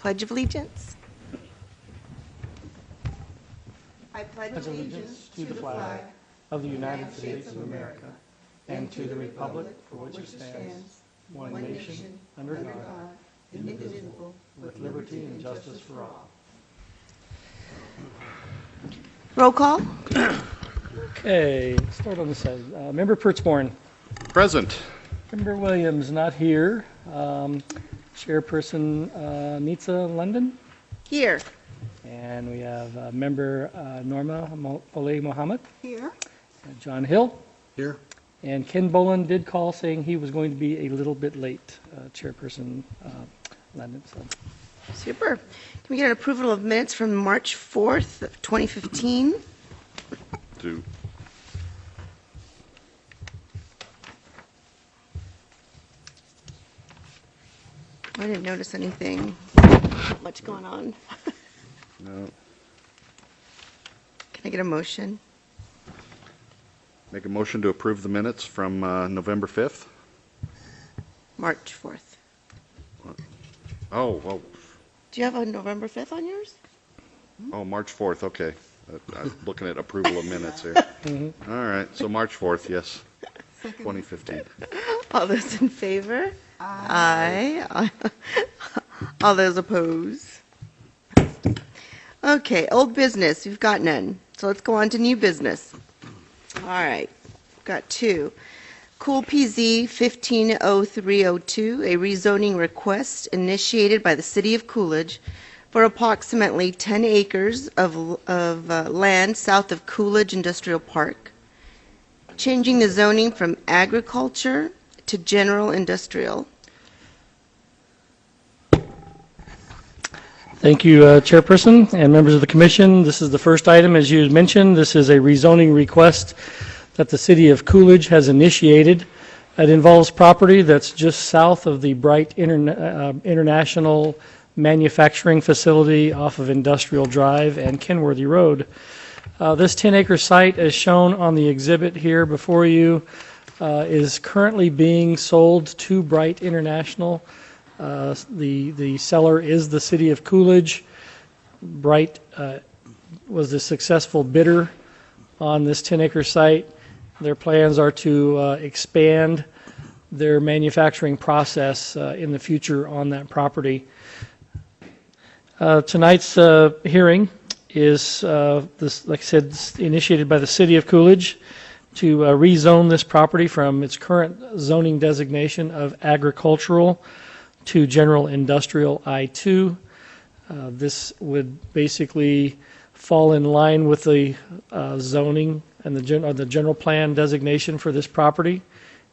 Pledge of Allegiance. I pledge allegiance to the flag of the United States of America and to the republic for which it stands, one nation, under God, indivisible, with liberty and justice for all. Roll call. Okay, let's start on this side. Member Pertzborn. Present. Member Williams, not here. Chairperson Nitsa London. Here. And we have Member Norma Foley Mohammed. Here. John Hill. Here. And Ken Boland did call saying he was going to be a little bit late, Chairperson London. So. Super. Can we get an approval of minutes from March 4th, of 2015? Do. I didn't notice anything much going on. No. Can I get a motion? Make a motion to approve the minutes from November 5th. March 4th. Oh, well, Do you have a November 5th on yours? oh, March 4th, okay. I'm looking at approval of minutes here. All right, so March 4th, yes, 2015. All those in favor? Aye. All those opposed? Okay, old business, we've got none. So let's go on to new business. All right, got two. Cool PZ 150302, a rezoning request initiated by the City of Coolidge for approximately 10 acres of land south of Coolidge Industrial Park, changing the zoning from agriculture to general industrial. Thank you, Chairperson and members of the Commission. This is the first item, as you mentioned. This is a rezoning request that the City of Coolidge has initiated. It involves property that's just south of the Bright International Manufacturing Facility off of Industrial Drive and Kenworthy Road. This 10-acre site, as shown on the exhibit here before you, is currently being sold to Bright International. The seller is the City of Coolidge. Bright was the successful bidder on this 10-acre site. Their plans are to expand their manufacturing process in the future on that property. Tonight's hearing is, like I said, initiated by the City of Coolidge to rezone this property from its current zoning designation of agricultural to general industrial I-2. This would basically fall in line with the zoning and the general plan designation for this property.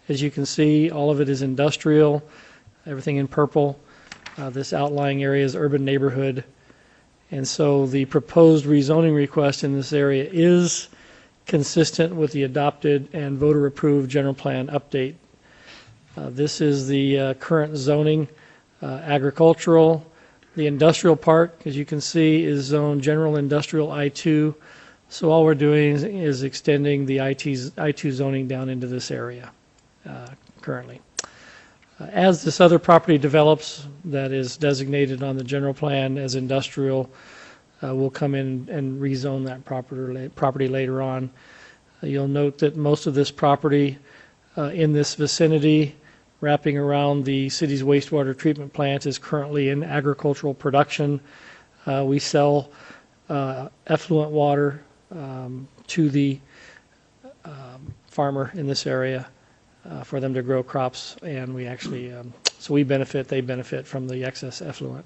As you can see, all of it is industrial, everything in purple. This outlying area is urban neighborhood. And so the proposed rezoning request in this area is consistent with the adopted and voter-approved general plan update. This is the current zoning, agricultural. The industrial park, as you can see, is zoned general industrial I-2. So all we're doing is extending the I-2 zoning down into this area currently. As this other property develops that is designated on the general plan as industrial, we'll come in and rezone that property later on. You'll note that most of this property in this vicinity wrapping around the city's wastewater treatment plant is currently in agricultural production. We sell effluent water to the farmer in this area for them to grow crops, and we actually, so we benefit, they benefit from the excess effluent.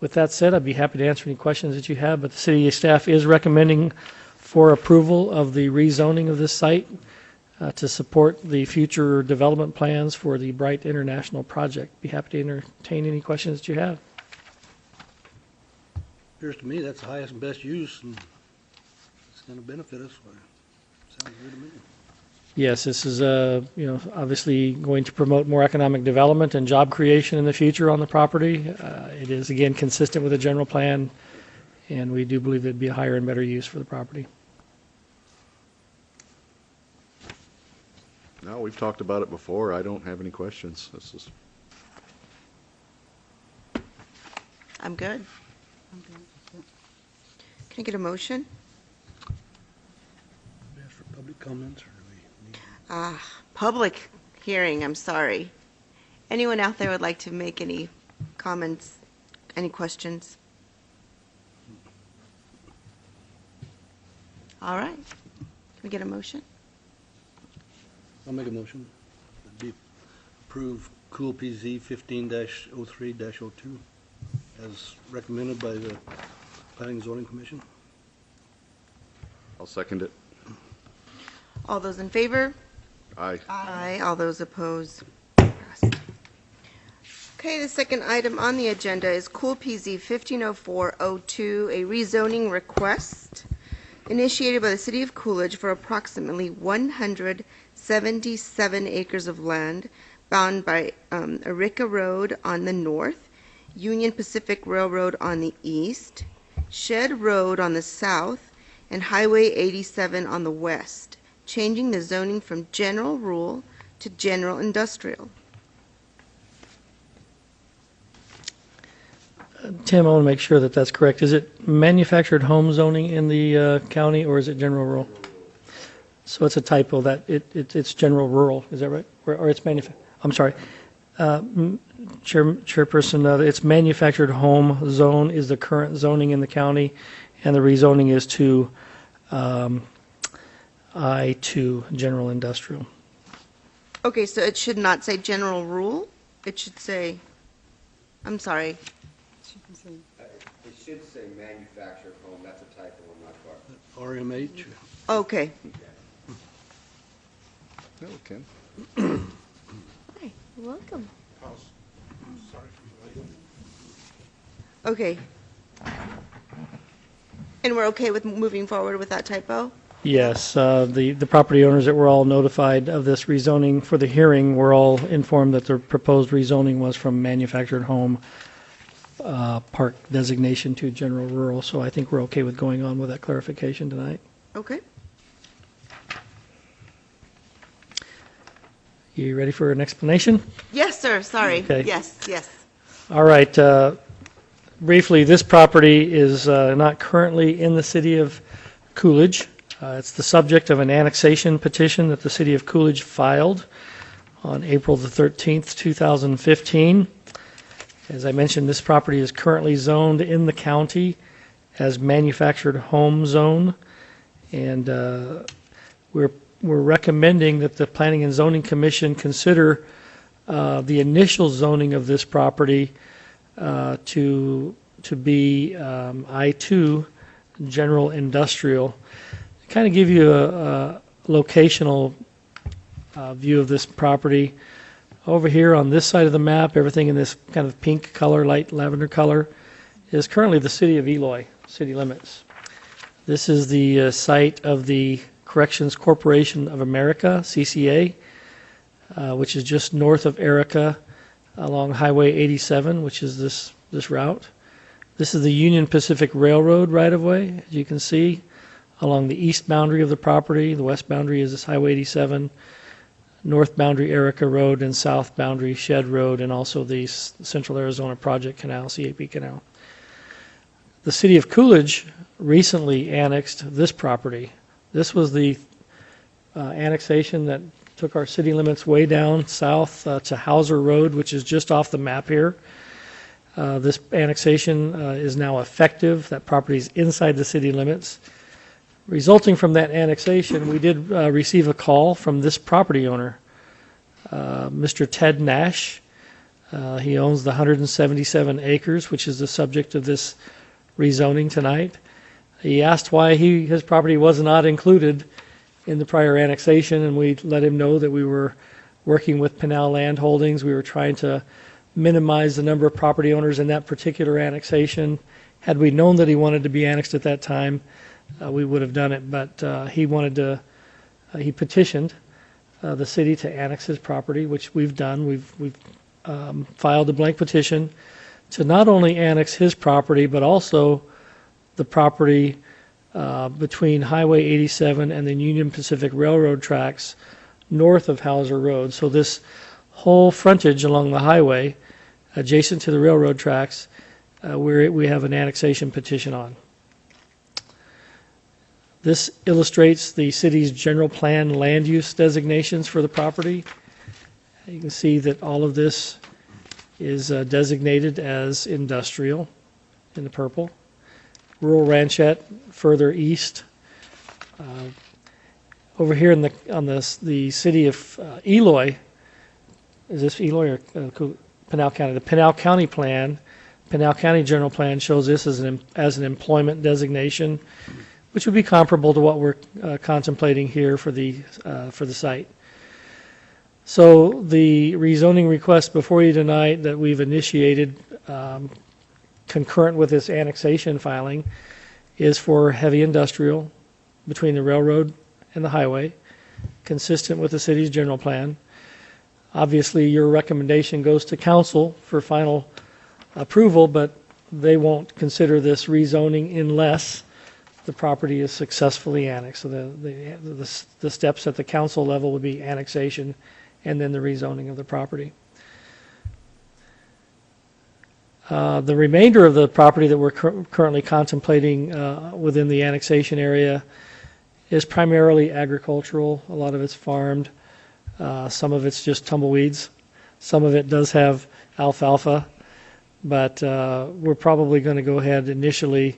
With that said, I'd be happy to answer any questions that you have, but the city staff is recommending for approval of the rezoning of this site to support the future development plans for the Bright International project. Be happy to entertain any questions that you have. Appears to me that's the highest and best use, and it's going to benefit us. Sounds good to me. Yes, this is obviously going to promote more economic development and job creation in the future on the property. It is again consistent with the general plan, and we do believe it'd be a higher and better use for the property. No, we've talked about it before. I don't have any questions. This is I'm good. Can I get a motion? Ask for public comments, or do we need? Public hearing, I'm sorry. Anyone out there would like to make any comments, any questions? All right. Can we get a motion? I'll make a motion. That'd be approve Cool PZ 15-03-02 as recommended by the Planning and Zoning Commission. I'll second it. All those in favor? Aye. Aye. All those opposed? Passed. Okay, the second item on the agenda is Cool PZ 150402, a rezoning request initiated by the City of Coolidge for approximately 177 acres of land bound by Arica Road on the north, Union Pacific Railroad on the east, Shed Road on the south, and Highway 87 on the west, changing the zoning from general rural to general industrial. Tim, I want to make sure that that's correct. Is it manufactured home zoning in the county, or is it general rural? So it's a typo that it's general rural, is that right? Or it's I'm sorry. Chairperson, it's manufactured home zone is the current zoning in the county, and the rezoning is to I2, general industrial. Okay, so it should not say general rule? It should say, I'm sorry. It should say manufactured home, that's a typo on my part. RMH. Okay. No, Ken. Hi, welcome. Okay. And we're okay with moving forward with that typo? Yes, the property owners that were all notified of this rezoning for the hearing were all informed that the proposed rezoning was from manufactured home park designation to general rural, so I think we're okay with going on with that clarification tonight. Okay. You ready for an explanation? Yes, sir, sorry. Okay. Yes, yes. All right. Briefly, this property is not currently in the city of Coolidge. It's the subject of an annexation petition that the city of Coolidge filed on April the 13th, 2015. As I mentioned, this property is currently zoned in the county as manufactured home zone, and we're recommending that the Planning and Zoning Commission consider the initial zoning of this property to be I2, general industrial. Kind of give you a locational view of this property. Over here on this side of the map, everything in this kind of pink color, light lavender color, is currently the city of Eloy, city limits. This is the site of the Corrections Corporation of America, CCA, which is just north of Arica along Highway 87, which is this route. This is the Union Pacific Railroad right-of-way, as you can see, along the east boundary of the property. The west boundary is this Highway 87, north boundary Arica Road, and south boundary Shed Road, and also the Central Arizona Project Canal, CAP Canal. The city of Coolidge recently annexed this property. This was the annexation that took our city limits way down south to Hauser Road, which is just off the map here. This annexation is now effective. That property is inside the city limits. Resulting from that annexation, we did receive a call from this property owner, Mr. Ted Nash. He owns the 177 acres, which is the subject of this rezoning tonight. He asked why his property was not included in the prior annexation, and we let him know that we were working with Pinal Land Holdings. We were trying to minimize the number of property owners in that particular annexation. Had we known that he wanted to be annexed at that time, we would have done it, but he petitioned the city to annex his property, which we've done. We've filed a blank petition to not only annex his property, but also the property between Highway 87 and the Union Pacific Railroad tracks north of Hauser Road. So this whole frontage along the highway adjacent to the railroad tracks we have an annexation petition on. This illustrates the city's general plan land use designations for the property. You can see that all of this is designated as industrial in the purple. Rural ranchette further east. Over here on the city of Eloy, is this Eloy or Pinal County? The Pinal County plan, Pinal County general plan shows this as an employment designation, which would be comparable to what we're contemplating here for the site. So the rezoning request before you tonight that we've initiated concurrent with this annexation filing is for heavy industrial between the railroad and the highway, consistent with the city's general plan. Obviously, your recommendation goes to council for final approval, but they won't consider this rezoning unless the property is successfully annexed. So the steps at the council level would be annexation and then the rezoning of the property. The remainder of the property that we're currently contemplating within the annexation area is primarily agricultural. A lot of it's farmed. Some of it's just tumbleweeds. Some of it does have alfalfa, but we're probably going to go ahead initially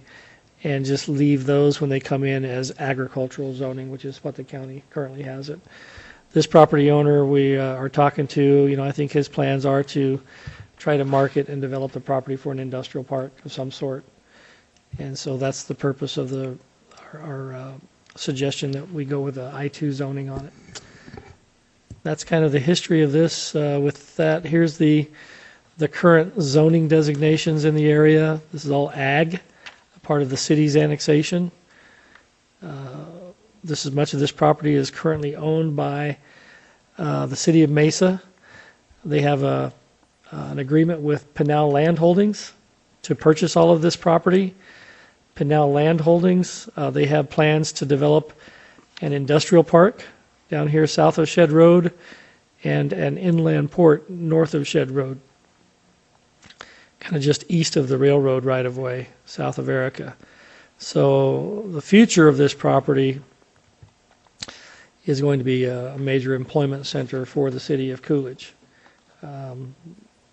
and just leave those when they come in as agricultural zoning, which is what the county currently has it. This property owner we are talking to, I think his plans are to try to market and develop the property for an industrial park of some sort. And so that's the purpose of our suggestion that we go with the I-2 zoning on it. That's kind of the history of this. With that, here's the current zoning designations in the area. This is all ag, part of the city's annexation. Much of this property is currently owned by the city of Mesa. They have an agreement with Pinal Land Holdings to purchase all of this property. Pinal Land Holdings, they have plans to develop an industrial park down here south of Shed Road and an inland port north of Shed Road, kind of just east of the railroad right-of-way, south of Erica. So the future of this property is going to be a major employment center for the city of Coolidge.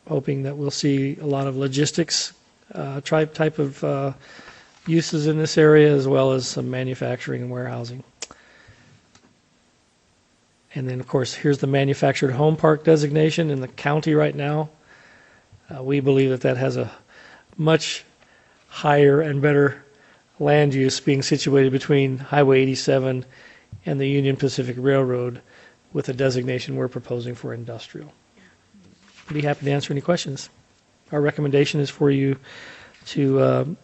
Hoping that we'll see a lot of logistics type of uses in this area, as well as some manufacturing and warehousing. And then, of course, here's the manufactured home park designation in the county right now. We believe that has a much higher and better land use, being situated between Highway 87 and the Union Pacific Railroad, with a designation we're proposing for industrial. I'd be happy to answer any questions. Our recommendation is for you to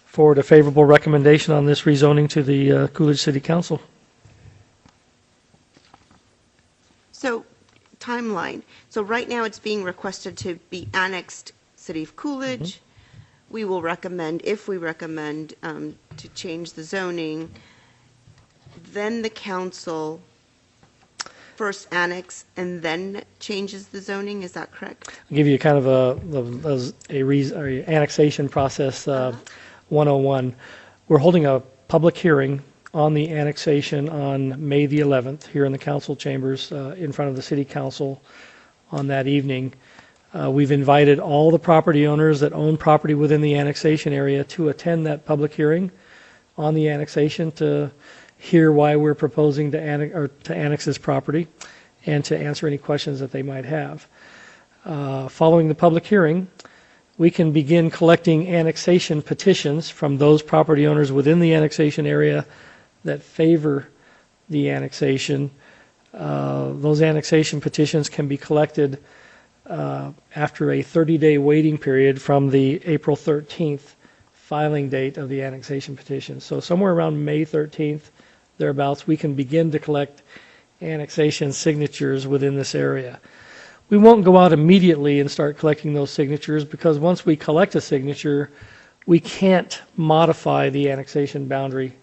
forward a favorable recommendation on this rezoning to the Coolidge City Council. So, timeline. So right now it's being requested to be annexed City of Coolidge. We will recommend, if we recommend, to change the zoning. Then the council first annex and then changes the zoning. Is that correct? I'll give you kind of a annexation process 101. We're holding a public hearing on the annexation on May the 11th here in the council chambers in front of the city council on that evening. We've invited all the property owners that own property within the annexation area to attend that public hearing on the annexation to hear why we're proposing to annex this property and to answer any questions that they might have. Following the public hearing, we can begin collecting annexation petitions from those property owners within the annexation area that favor the annexation. Those annexation petitions can be collected after a 30-day waiting period from the April 13th filing date of the annexation petition. So somewhere around May 13th, thereabouts, we can begin to collect annexation signatures within this area. We won't go out immediately and start collecting those signatures, because once we collect a signature, we can't modify the annexation boundary.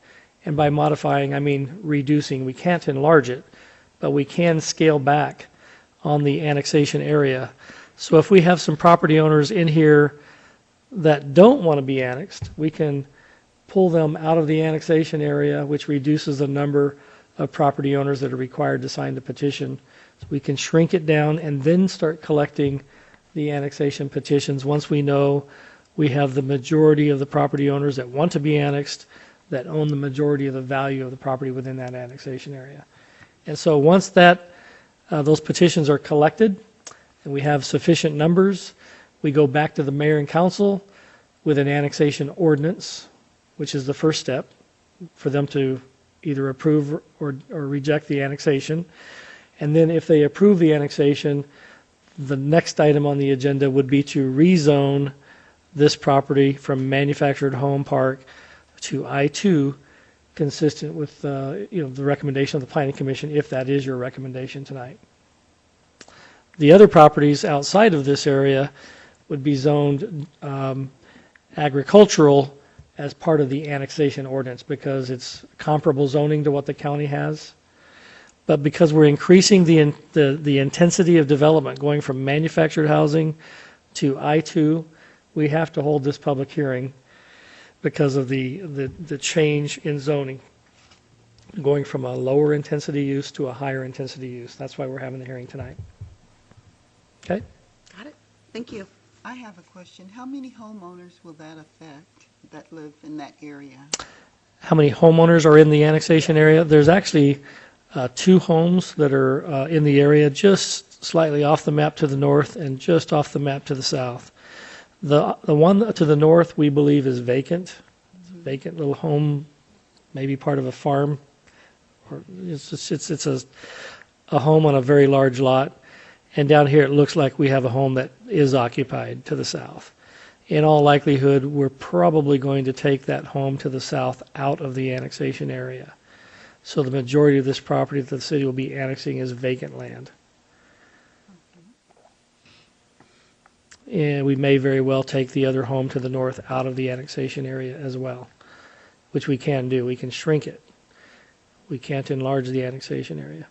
And by modifying, I mean reducing. We can't enlarge it, but we can scale back on the annexation area. So if we have some property owners in here that don't want to be annexed, we can pull them out of the annexation area, which reduces the number of property owners that are required to sign the petition. So we can shrink it down and then start collecting the annexation petitions once we know we have the majority of the property owners that want to be annexed, that own the majority of the value of the property within that annexation area. And so once those petitions are collected and we have sufficient numbers, we go back to the mayor and council with an annexation ordinance, which is the first step for them to either approve or reject the annexation. And then if they approve the annexation, the next item on the agenda would be to rezone this property from manufactured home park to I-2, consistent with the recommendation of the Planning Commission, if that is your recommendation tonight. The other properties outside of this area would be zoned agricultural as part of the annexation ordinance because it's comparable zoning to what the county has. But because we're increasing the intensity of development, going from manufactured housing to I-2, we have to hold this public hearing because of the change in zoning, going from a lower intensity use to a higher intensity use. That's why we're having the hearing tonight. Okay? Got it. Thank you. I have a question. How many homeowners will that affect that live in that area? How many homeowners are in the annexation area? There's actually 2 homes that are in the area, just slightly off the map to the north and just off the map to the south. The one to the north we believe is vacant. It's a vacant little home, maybe part of a farm. Or it's a home on a very large lot. And down here it looks like we have a home that is occupied to the south. In all likelihood, we're probably going to take that home to the south out of the annexation area. So the majority of this property that the city will be annexing is vacant land. And we may very well take the other home to the north out of the annexation area as well, which we can do. We can shrink it. We can't enlarge the annexation area.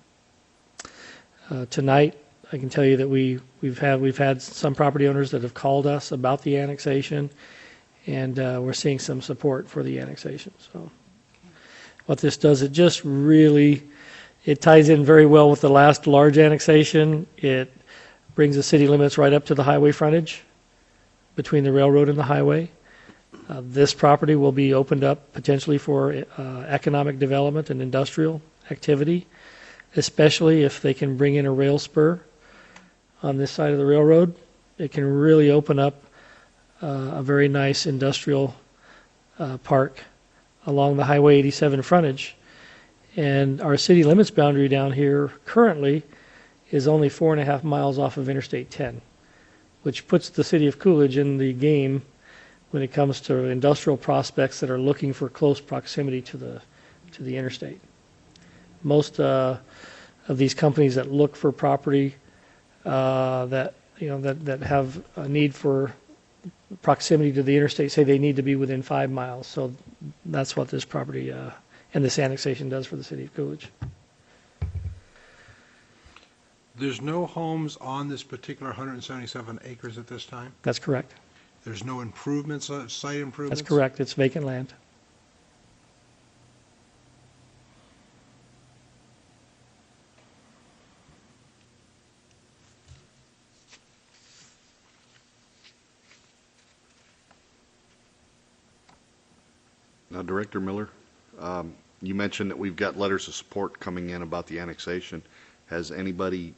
Tonight, I can tell you that we've had some property owners that have called us about the annexation, and we're seeing some support for the annexation. So what this does, it ties in very well with the last large annexation. It brings the city limits right up to the highway frontage between the railroad and the highway. This property will be opened up potentially for economic development and industrial activity, especially if they can bring in a rail spur on this side of the railroad. It can really open up a very nice industrial park along the Highway 87 frontage. And our city limits boundary down here currently is only 4.5 miles off of Interstate 10, which puts the city of Coolidge in the game when it comes to industrial prospects that are looking for close proximity to the interstate. Most of these companies that look for property that have a need for proximity to the interstate say they need to be within 5 miles. So that's what this property and this annexation does for the city of Coolidge. There's no homes on this particular 177 acres at this time? That's correct. There's no improvements, site improvements? That's correct. It's vacant land. Now, Director Miller, you mentioned that we've got letters of support coming in about the annexation. Has anybody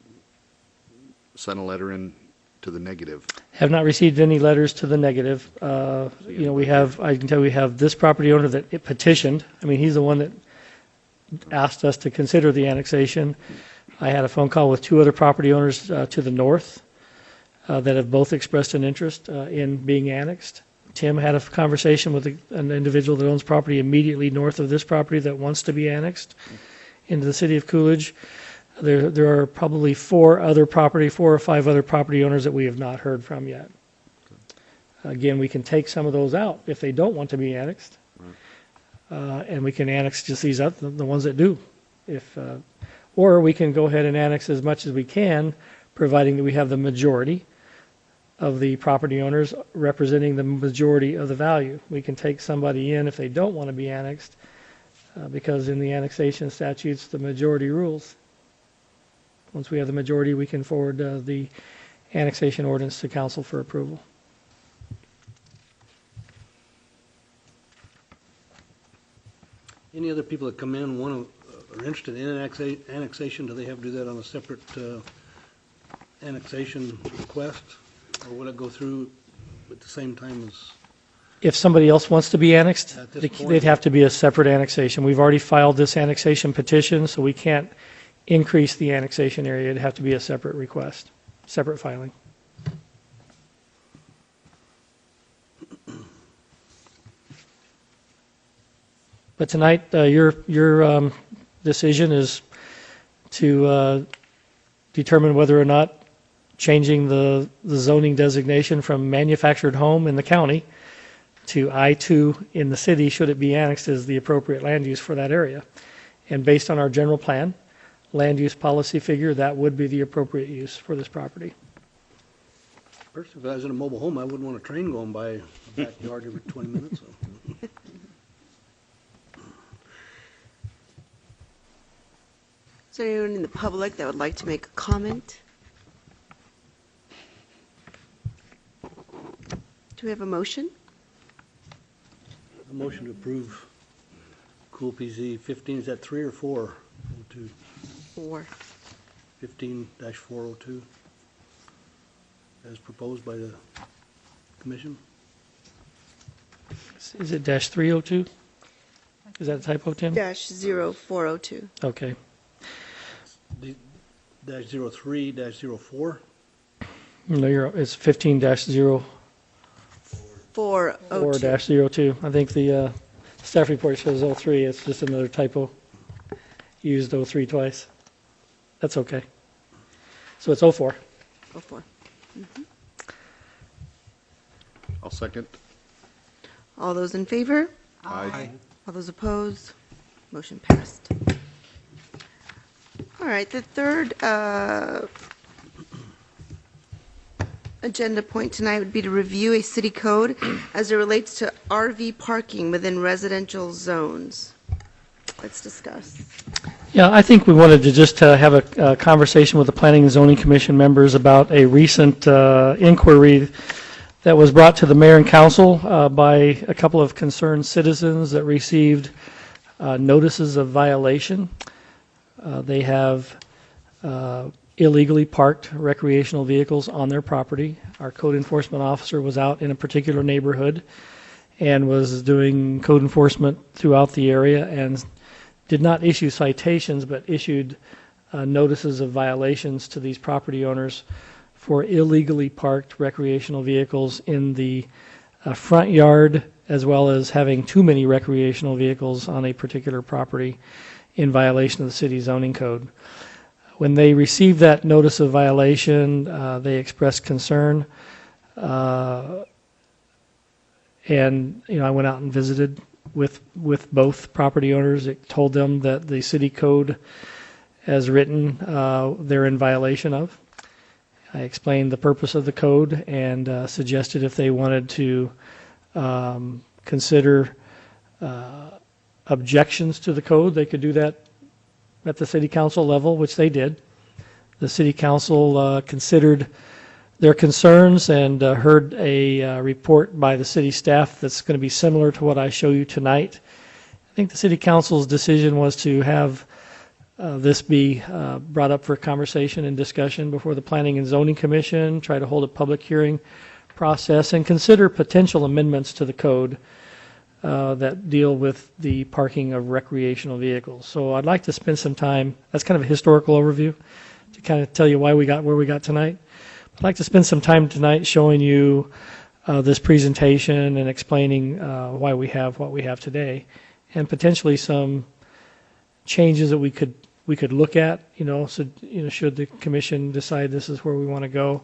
sent a letter in to the negative? Have not received any letters to the negative. I can tell we have this property owner that it petitioned. I mean, he's the one that asked us to consider the annexation. I had a phone call with 2 other property owners to the north that have both expressed an interest in being annexed. Tim had a conversation with an individual that owns property immediately north of this property that wants to be annexed into the city of Coolidge. There are probably 4 or 5 other property owners that we have not heard from yet. Again, we can take some of those out if they don't want to be annexed, and we can annex just the ones that do. Or we can go ahead and annex as much as we can, providing that we have the majority of the property owners representing the majority of the value. We can take somebody in if they don't want to be annexed, because in the annexation statutes, the majority rules. Once we have the majority, we can forward the annexation ordinance to council for approval. Any other people that come in are interested in annexation, do they have to do that on a separate annexation request? Or will it go through at the same time as? If somebody else wants to be annexed, At this point? they'd have to be a separate annexation. We've already filed this annexation petition, so we can't increase the annexation area. It'd have to be a separate request, separate filing. But tonight, your decision is to determine whether or not changing the zoning designation from manufactured home in the county to I-2 in the city, should it be annexed, is the appropriate land use for that area. And based on our general plan, land use policy figure, that would be the appropriate use for this property. Personally, if I was in a mobile home, I wouldn't want a train going by the backyard every 20 minutes. So. Is there anyone in the public that would like to make a comment? Do we have a motion? A motion to approve Cool PZ 15, is that 3 or 4? 02. 4. 15-402, as proposed by the commission. Is it -302? Is that a typo, Tim? -0402. Okay. -03-04. No, it's 15-04-02. 402. I think the staff report shows 03. It's just another typo. Used 03 twice. That's okay. So it's 04. 04. I'll second. All those in favor? Aye. All those opposed? Motion passed. All right, the third agenda point tonight would be to review a city code as it relates to RV parking within residential zones. Let's discuss. Yeah, I think we wanted to just have a conversation with the Planning and Zoning Commission members about a recent inquiry that was brought to the mayor and council by a couple of concerned citizens that received notices of violation. They have illegally parked recreational vehicles on their property. Our code enforcement officer was out in a particular neighborhood and was doing code enforcement throughout the area and did not issue citations, but issued notices of violations to these property owners for illegally parked recreational vehicles in the front yard, as well as having too many recreational vehicles on a particular property in violation of the city zoning code. When they received that notice of violation, they expressed concern, and I went out and visited with both property owners. It told them that the city code, as written, they're in violation of. I explained the purpose of the code and suggested if they wanted to consider objections to the code, they could do that at the city council level, which they did. The city council considered their concerns and heard a report by the city staff that's going to be similar to what I show you tonight. I think the city council's decision was to have this be brought up for conversation and discussion before the Planning and Zoning Commission, try to hold a public hearing process, and consider potential amendments to the code that deal with the parking of recreational vehicles. So I'd like to spend some time, that's kind of a historical overview, to kind of tell you why we got where we got tonight. I'd like to spend some time tonight showing you this presentation and explaining why we have what we have today, and potentially some changes that we could look at, so, should the commission decide this is where we want to go.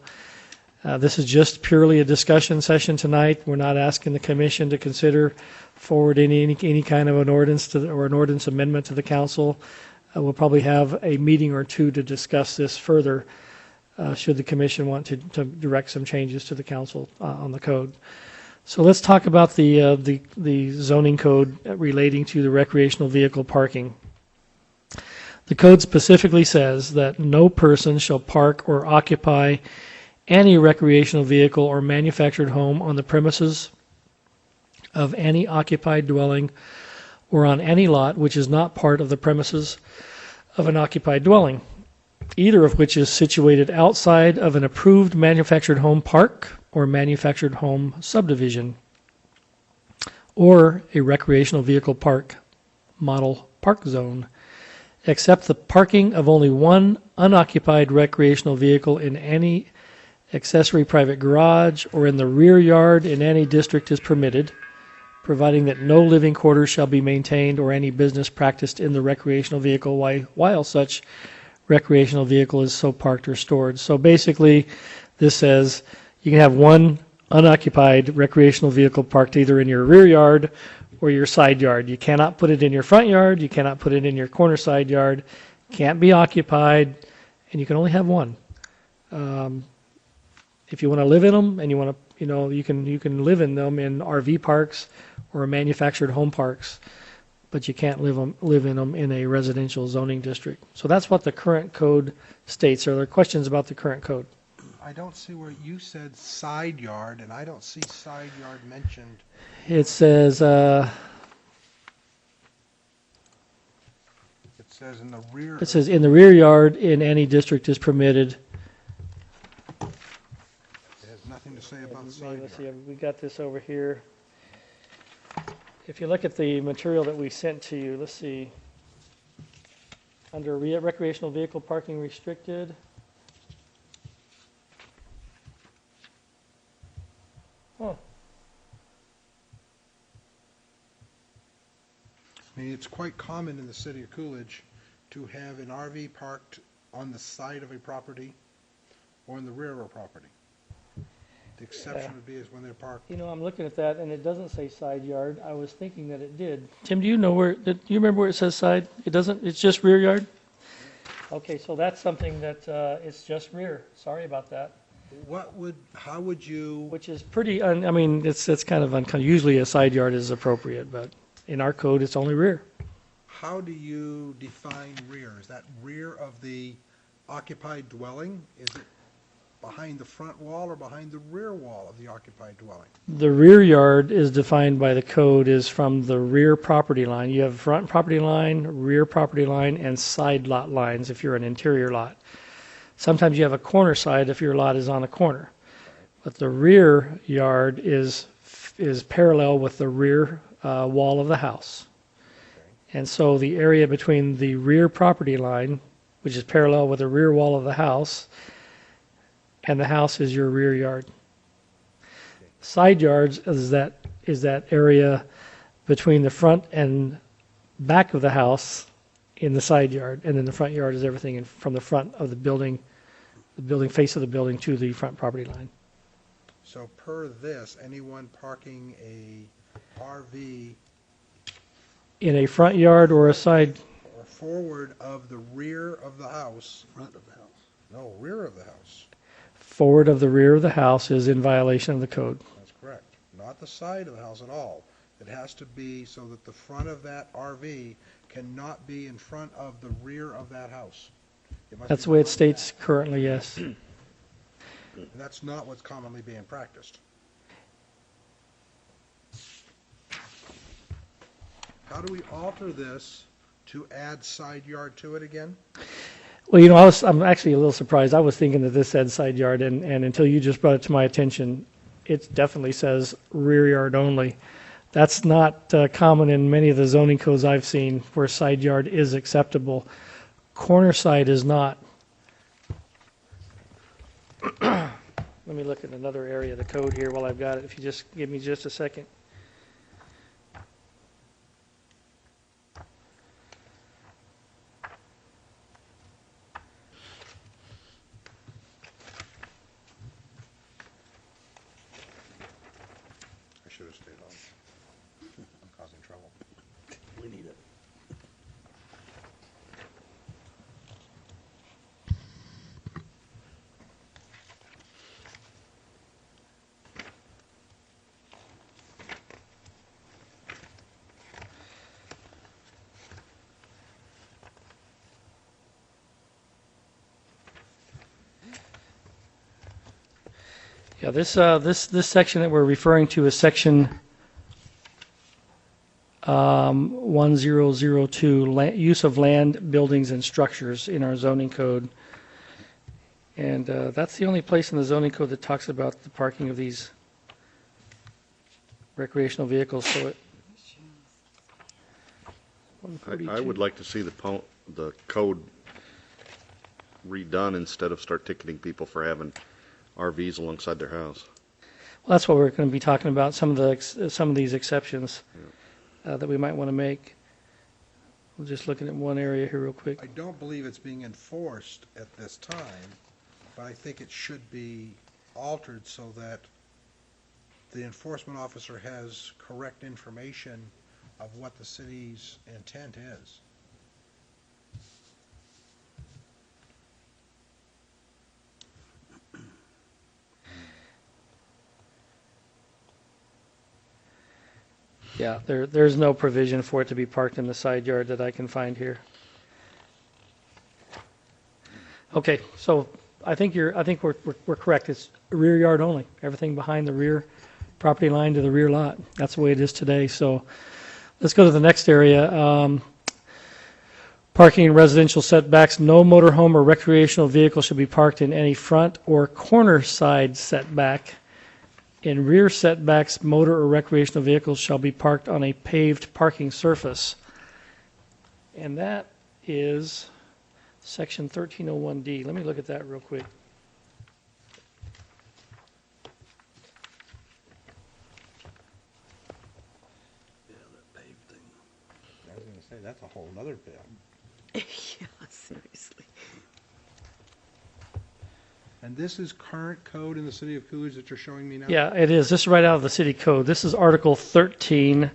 This is just purely a discussion session tonight. We're not asking the commission to consider forward any kind of an ordinance or an ordinance amendment to the council. We'll probably have a meeting or two to discuss this further should the commission want to direct some changes to the council on the code. So let's talk about the zoning code relating to the recreational vehicle parking. The code specifically says that no person shall park or occupy any recreational vehicle or manufactured home on the premises of any occupied dwelling or on any lot which is not part of the premises of an occupied dwelling, either of which is situated outside of an approved manufactured home park or manufactured home subdivision, or a recreational vehicle park model park zone, except the parking of only one unoccupied recreational vehicle in any accessory private garage or in the rear yard in any district is permitted, providing that no living quarters shall be maintained or any business practiced in the recreational vehicle while such recreational vehicle is so parked or stored. So basically, this says you can have one unoccupied recreational vehicle parked either in your rear yard or your side yard. You cannot put it in your front yard. You cannot put it in your corner side yard. Can't be occupied, and you can only have one. If you want to live in them, and you want to, you can live in them in RV parks or manufactured home parks, but you can't live in them in a residential zoning district. So that's what the current code states. Are there questions about the current code? I don't see where you said side yard, and I don't see side yard mentioned. It says, It says in the rear. it says in the rear yard in any district is permitted. It has nothing to say about side Let's see, yard. we got this over here. If you look at the material that we sent to you, let's see. Under recreational vehicle parking restricted. Oh, I mean, it's quite common in the city of Coolidge to have an RV parked on the side of a property or in the rear of a property. The exception would be is when they're parked. I'm looking at that, and it doesn't say side yard. I was thinking that it did. Tim, do you you remember where it says side? It doesn't, it's just rear yard? Okay, so that's something that, it's just rear. Sorry about that. How would you, Which is pretty, it's kind of uncommon. Usually a side yard is appropriate, but in our code, it's only rear. how do you define rear? Is that rear of the occupied dwelling? Is it behind the front wall or behind the rear wall of the occupied dwelling? The rear yard is defined by the code is from the rear property line. You have front property line, rear property line, and side lot lines if you're an interior lot. Sometimes you have a corner side if your lot is on a corner. But the rear yard is parallel with the rear wall of the house. And so the area between the rear property line, which is parallel with the rear wall of the house, and the house is your rear yard. Side yards is that area between the front and back of the house in the side yard, and then the front yard is everything from the front of the building face of the building to the front property line. So per this, anyone parking a RV In a front yard or a side, or forward of the rear of the house, Front of the house. no, rear of the house, forward of the rear of the house is in violation of the code. that's correct. Not the side of the house at all. It has to be so that the front of that RV cannot be in front of the rear of that house. It must That's be the way it behind states currently, yes. that. And that's not what's commonly being practiced. How do we alter this to add side yard to it again? Well, I'm actually a little surprised. I was thinking that this said side yard, and until you just brought it to my attention, it definitely says rear yard only. That's not common in many of the zoning codes I've seen where side yard is acceptable. Corner side is not. Let me look at another area of the code here while I've got it, if you just give me just a second. I should have stayed on. I'm causing trouble. We need it. Yeah, this section that we're referring to is section 1002, use of land, buildings, and structures in our zoning code. And that's the only place in the zoning code that talks about the parking of these recreational vehicles. So it. I would like to see the code redone instead of start ticketing people for having RVs alongside their house. Well, that's what we're going to be talking about. Some of these exceptions that we might want to make. We're just looking at one area here real quick. I don't believe it's being enforced at this time, but I think it should be altered so that the enforcement officer has correct information of what the city's intent is. Yeah, there's no provision for it to be parked in the side yard that I can find here. Okay, so I think we're correct. It's rear yard only. Everything behind the rear property line to the rear lot. That's the way it is today. So let's go to the next area. Parking in residential setbacks. No motorhome or recreational vehicle should be parked in any front or corner side setback. In rear setbacks, motor or recreational vehicles shall be parked on a paved parking surface. And that is section 1301D. Let me look at that real quick. Yeah, that paved thing. I was going to say, that's a whole other bill. Yeah, seriously. And this is current code in the city of Coolidge that you're showing me now? Yeah, it is. This is right out of the city code. This is Article 13.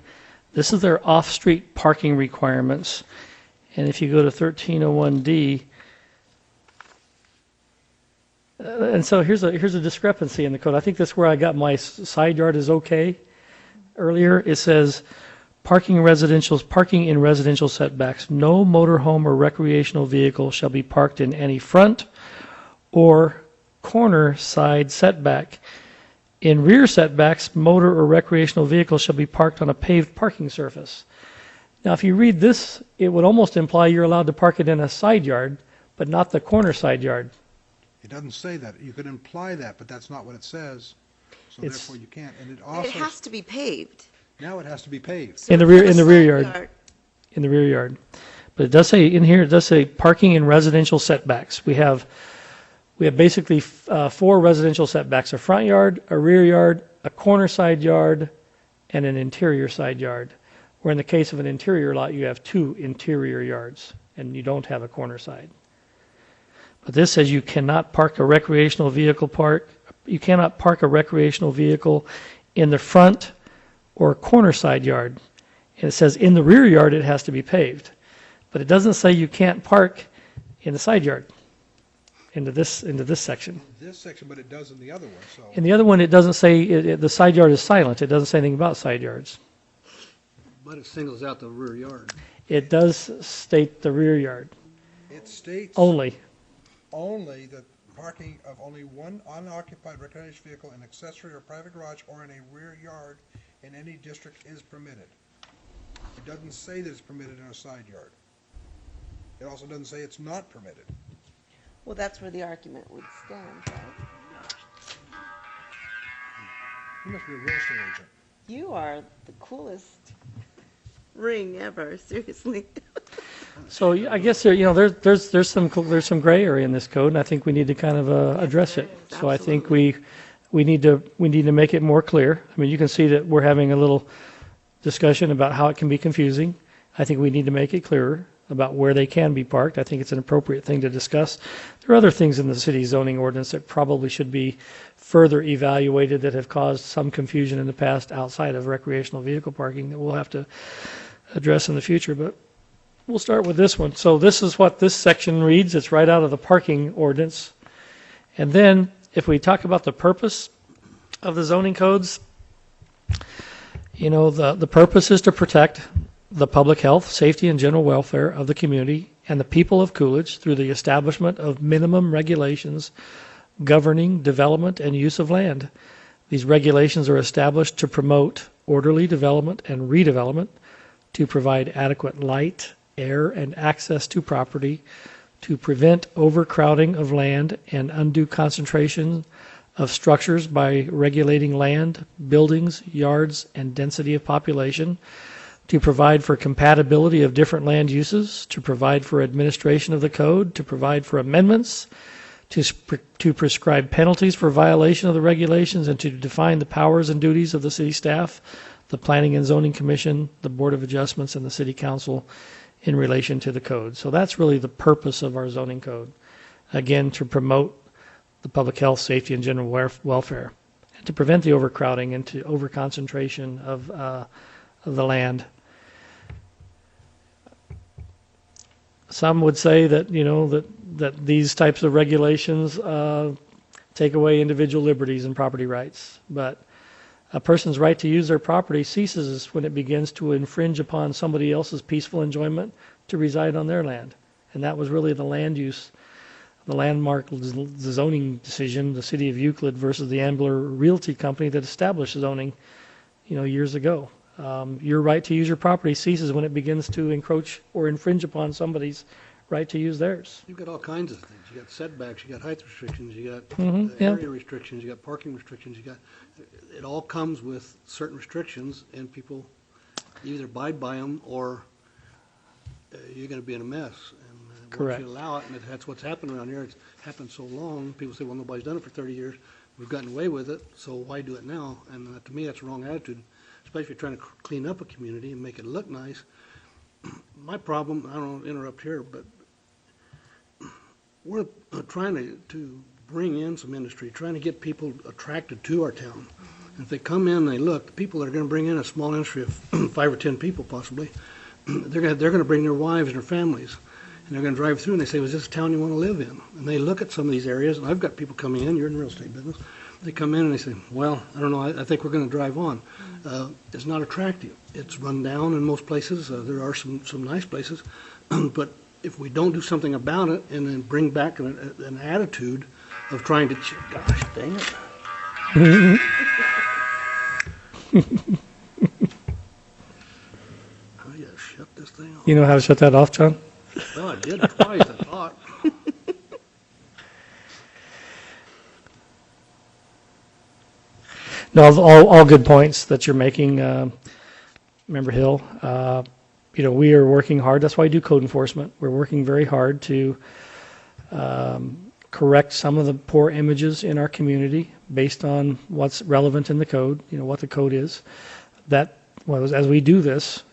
This is their off-street parking requirements. And if you go to 1301D, and so here's a discrepancy in the code. I think that's where I got my side yard is okay. Earlier, it says parking in residential setbacks. No motorhome or recreational vehicle shall be parked in any front or corner side setback. In rear setbacks, motor or recreational vehicles shall be parked on a paved parking surface. Now, if you read this, it would almost imply you're allowed to park it in a side yard, but not the corner side yard. It doesn't say that. You could imply that, but that's not what it says. So It's- therefore you can't. And it also, It has to be paved. now it has to be paved. So In the for rear side yard. In the rear yard. But it does say, in here, it does say parking in residential setbacks. We have basically 4 residential setbacks: a front yard, a rear yard, a corner side yard, and an interior side yard. Where in the case of an interior lot, you have 2 interior yards, and you don't have a corner side. But this says you cannot park a recreational vehicle you cannot park a recreational vehicle in the front or corner side yard. And it says in the rear yard it has to be paved. But it doesn't say you can't park in the side yard into this section. This section, but it does in the other one, so. In the other one, it doesn't say, the side yard is silent. It doesn't say anything about side yards. But it singles out the rear yard. It does state the rear yard It states only. only that parking of only one unoccupied recreational vehicle in accessory or private garage or in a rear yard in any district is permitted. It doesn't say that it's permitted in a side yard. It also doesn't say it's not permitted. Well, that's where the argument would stand, right? You must be a real estate agent. You are the coolest ring ever, seriously. So I guess there's some gray area in this code, and I think we need to kind of address it. So I think we need to make it more clear. I mean, you can see that we're having a little discussion about how it can be confusing. I think we need to make it clearer about where they can be parked. I think it's an appropriate thing to discuss. There are other things in the city zoning ordinance that probably should be further evaluated that have caused some confusion in the past outside of recreational vehicle parking that we'll have to address in the future. But we'll start with this one. So this is what this section reads. It's right out of the parking ordinance. And then if we talk about the purpose of the zoning codes, the purpose is to protect the public health, safety, and general welfare of the community and the people of Coolidge through the establishment of minimum regulations governing development and use of land. These regulations are established to promote orderly development and redevelopment, to provide adequate light, air, and access to property, to prevent overcrowding of land and undue concentration of structures by regulating land, buildings, yards, and density of population, to provide for compatibility of different land uses, to provide for administration of the code, to provide for amendments, to prescribe penalties for violation of the regulations, and to define the powers and duties of the city staff, the Planning and Zoning Commission, the Board of Adjustments, and the City Council in relation to the code. So that's really the purpose of our zoning code. Again, to promote the public health, safety, and general welfare, and to prevent the overcrowding and to overconcentration of the land. Some would say that, that these types of regulations take away individual liberties and property rights, but a person's right to use their property ceases when it begins to infringe upon somebody else's peaceful enjoyment to reside on their land. And that was really the land use, the landmark zoning decision, the city of Euclid versus the Ambler Realty Company that established zoning, years ago. Your right to use your property ceases when it begins to encroach or infringe upon somebody's right to use theirs. You've got all kinds of things. You got setbacks, you got height restrictions, you got Yeah. area restrictions, you got parking restrictions, it all comes with certain restrictions, and people either abide by them or you're going to be in a mess. And Correct. Once you allow it, and that's what's happened around here, it's happened so long, people say, well, nobody's done it for 30 years, we've gotten away with it, so why do it now? And to me, that's the wrong attitude, especially if you're trying to clean up a community and make it look nice. My problem, I don't want to interrupt here, but we're trying to bring in some industry, trying to get people attracted to our town. And if they come in and they look, the people that are going to bring in a small industry of 5 or 10 people possibly, they're going to bring their wives and their families. And they're going to drive through and they say, well, is this a town you want to live in? And they look at some of these areas, and I've got people coming in, you're in the real estate business, they come in and they say, well, I don't know, I think we're going to drive on. It's not attractive. It's run down in most places. There are some nice places. But if we don't do something about it and then bring back an attitude of trying to, gosh dang it. I gotta shut this thing off. You know how to shut that off, John? Well, I did twice, I thought. No, all good points that you're making, Member Hill. We are working hard. That's why we do code enforcement. We're working very hard to correct some of the poor images in our community based on what's relevant in the code, what the code is. As we do this,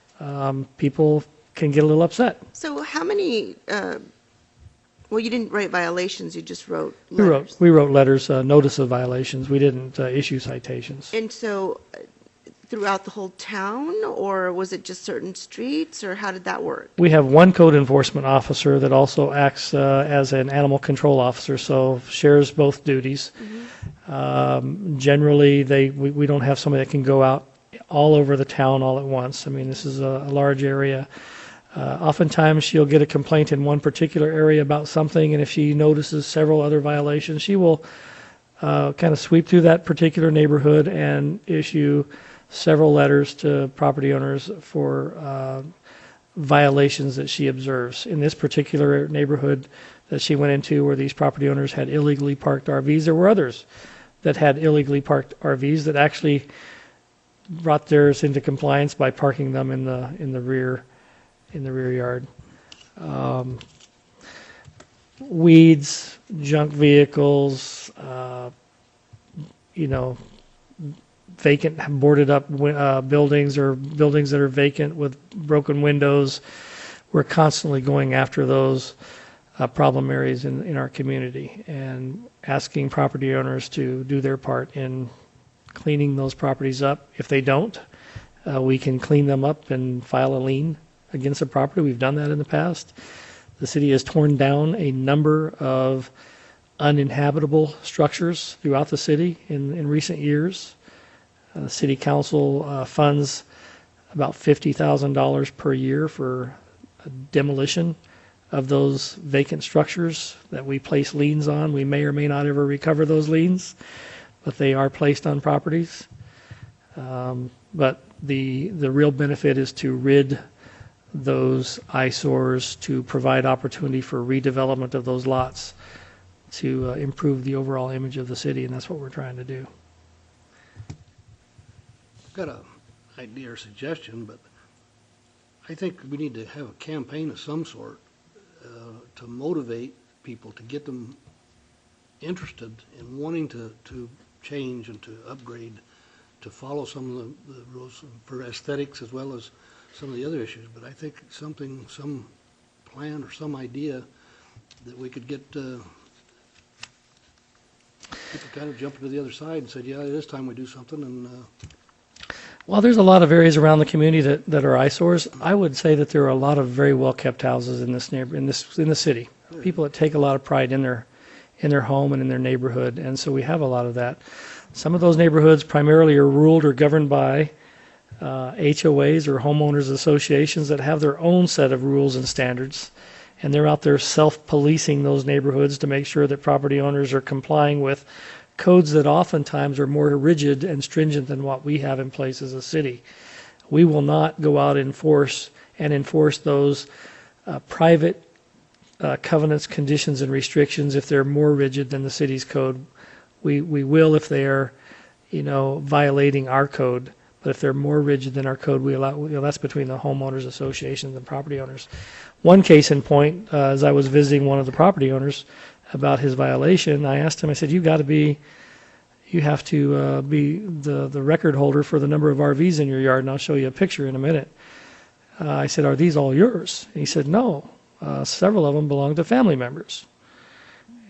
people can get a little upset. So how many, well, you didn't write violations, you just wrote letters. We wrote letters, notice of violations. We didn't issue citations. And so throughout the whole town, or was it just certain streets, or how did that work? We have one code enforcement officer that also acts as an animal control officer, so shares both duties. Generally, we don't have somebody that can go out all over the town all at once. I mean, this is a large area. Oftentimes, she'll get a complaint in one particular area about something, and if she notices several other violations, she will kind of sweep through that particular neighborhood and issue several letters to property owners for violations that she observes. In this particular neighborhood that she went into where these property owners had illegally parked RVs, there were others that had illegally parked RVs that actually brought theirs into compliance by parking them in the rear yard. Weeds, junk vehicles, vacant, boarded up buildings or buildings that are vacant with broken windows. We're constantly going after those problem areas in our community and asking property owners to do their part in cleaning those properties up. If they don't, we can clean them up and file a lien against the property. We've done that in the past. The city has torn down a number of uninhabitable structures throughout the city in recent years. The city council funds about $50,000 per year for demolition of those vacant structures that we place liens on. We may or may not ever recover those liens, but they are placed on properties. But the real benefit is to rid those eyesores, to provide opportunity for redevelopment of those lots, to improve the overall image of the city, and that's what we're trying to do. I've got an idea or suggestion, but I think we need to have a campaign of some sort to motivate people, to get them interested in wanting to change and to upgrade, to follow some of the rules for aesthetics as well as some of the other issues. But I think some plan or some idea that we could get people kind of jumping to the other side and said, yeah, it is time we do something. And Well, there's a lot of areas around the community that are eyesores. I would say that there are a lot of very well kept houses in the city. People that take a lot of pride in their home and in their neighborhood, and so we have a lot of that. Some of those neighborhoods primarily are ruled or governed by HOAs or homeowners associations that have their own set of rules and standards, and they're out there self-policing those neighborhoods to make sure that property owners are complying with codes that oftentimes are more rigid and stringent than what we have in place as a city. We will not go out and enforce those private covenants, conditions, and restrictions if they're more rigid than the city's code. We will if they are, violating our code. But if they're more rigid than our code, we allow. That's between the homeowners associations and property owners. One case in point, as I was visiting one of the property owners about his violation, I asked him. I said, you have to be the record holder for the number of RVs in your yard, and I'll show you a picture in a minute. I said, are these all yours? And he said, no. Several of them belong to family members.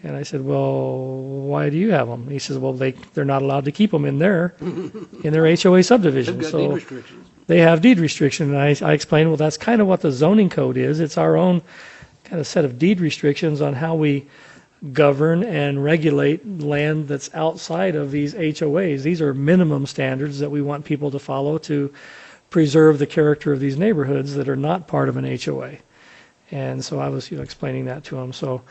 And I said, well, why do you have them? He says, well, they're not allowed to keep them in their HOA subdivision. they've got deed restrictions. They have deed restriction. And I explained, well, that's kind of what the zoning code is. It's our own kind of set of deed restrictions on how we govern and regulate land that's outside of these HOAs. These are minimum standards that we want people to follow to preserve the character of these neighborhoods that are not part of an HOA. And so I was explaining that to him. So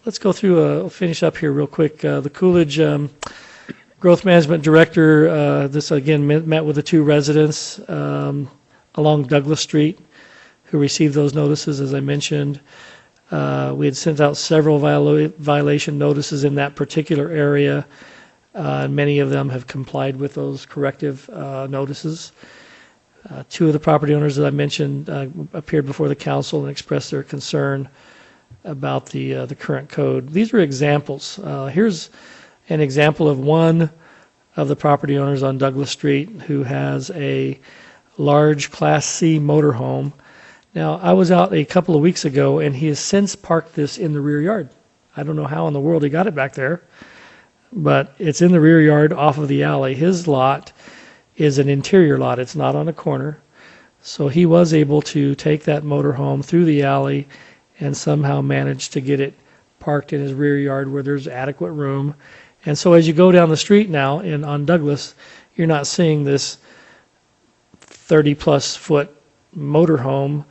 let's go through, finish up here real quick. The Coolidge Growth Management Director, this again met with the two residents along Douglas Street who received those notices, as I mentioned. We had sent out several violation notices in that particular area. Many of them have complied with those corrective notices. Two of the property owners that I mentioned appeared before the council and expressed their concern about the current code. These are examples. Here's an example of one of the property owners on Douglas Street who has a large Class C motorhome. Now, I was out a couple of weeks ago, and he has since parked this in the rear yard. I don't know how in the world he got it back there, but it's in the rear yard off of the alley. His lot is an interior lot. It's not on a corner. So he was able to take that motorhome through the alley and somehow managed to get it parked in his rear yard where there's adequate room. And so as you go down the street now on Douglas, you're not seeing this 30-plus foot motorhome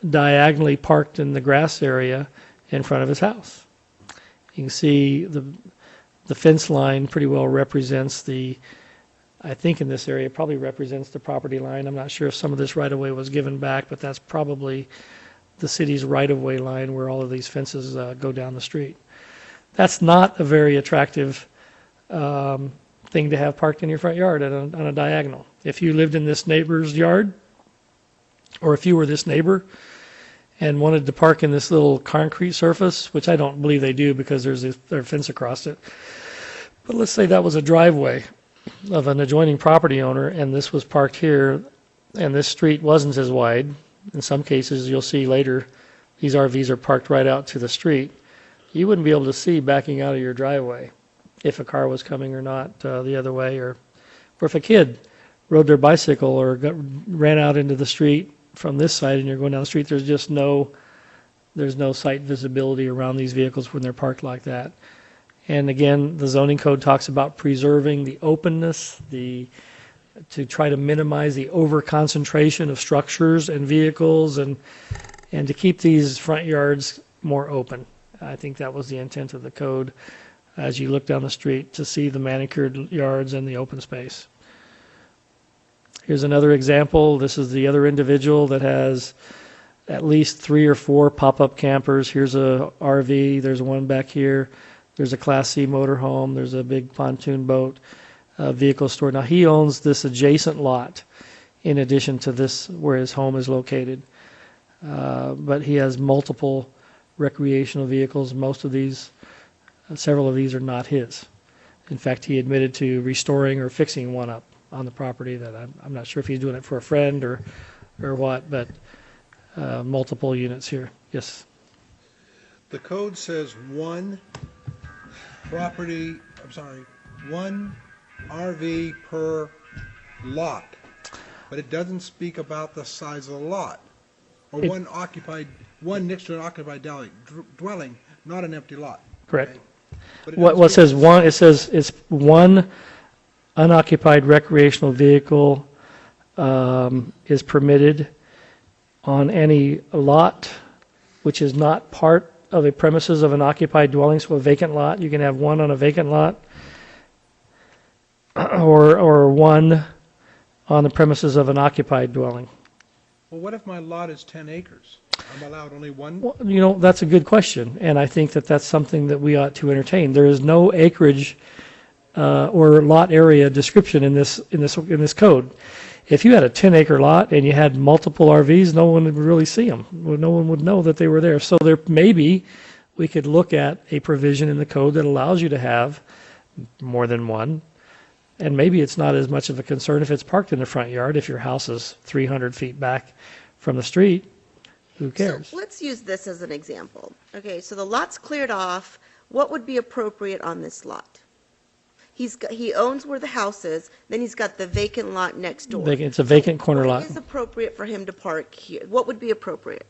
diagonally parked in the grass area in front of his house. You can see the fence line pretty well represents I think in this area, probably represents the property line. I'm not sure if some of this right-of-way was given back, but that's probably the city's right-of-way line where all of these fences go down the street. That's not a very attractive thing to have parked in your front yard on a diagonal. If you lived in this neighbor's yard, or if you were this neighbor and wanted to park in this little concrete surface, which I don't believe they do because there's a fence across it, but let's say that was a driveway of an adjoining property owner and this was parked here and this street wasn't as wide. In some cases, you'll see later, these RVs are parked right out to the street. You wouldn't be able to see backing out of your driveway if a car was coming or not the other way, or if a kid rode their bicycle or ran out into the street from this side and you're going down the street, there's no sight visibility around these vehicles when they're parked like that. And again, the zoning code talks about preserving the openness, to try to minimize the over-concentration of structures and vehicles, and and to keep these front yards more open. I think that was the intent of the code as you look down the street to see the manicured yards and the open space. Here's another example. This is the other individual that has at least 3 or 4 pop-up campers. Here's a RV. There's one back here. There's a Class C motorhome. There's a big pontoon boat vehicle store. Now, he owns this adjacent lot in addition to this where his home is located. But he has multiple recreational vehicles. Most of these, several of these are not his. In fact, he admitted to restoring or fixing one up on the property that I'm not sure if he's doing it for a friend or what, but multiple units here. Yes. The code says one RV per lot, but it doesn't speak about the size of the lot. Or one next to an occupied dwelling, not an empty lot. Correct. Okay? But it What doesn't says speak- one, it says it's one unoccupied recreational vehicle is permitted on any lot which is not part of a premises of an occupied dwelling, so a vacant lot. You can have one on a vacant lot or one on the premises of an occupied dwelling. Well, what if my lot is 10 acres? I'm allowed only one? Well, you know, that's a good question, and I think that that's something that we ought to entertain. There is no acreage or lot area description in this code. If you had a 10-acre lot and you had multiple RVs, no one would really see them. No one would know that they were there. So there maybe we could look at a provision in the code that allows you to have more than one. And maybe it's not as much of a concern if it's parked in the front yard. If your house is 300 feet back from the street, who cares? So let's use this as an example. Okay, so the lot's cleared off. What would be appropriate on this lot? He owns where the house is, then he's got the vacant lot next door. It's a vacant corner lot. What is appropriate for him to park here? What would be appropriate?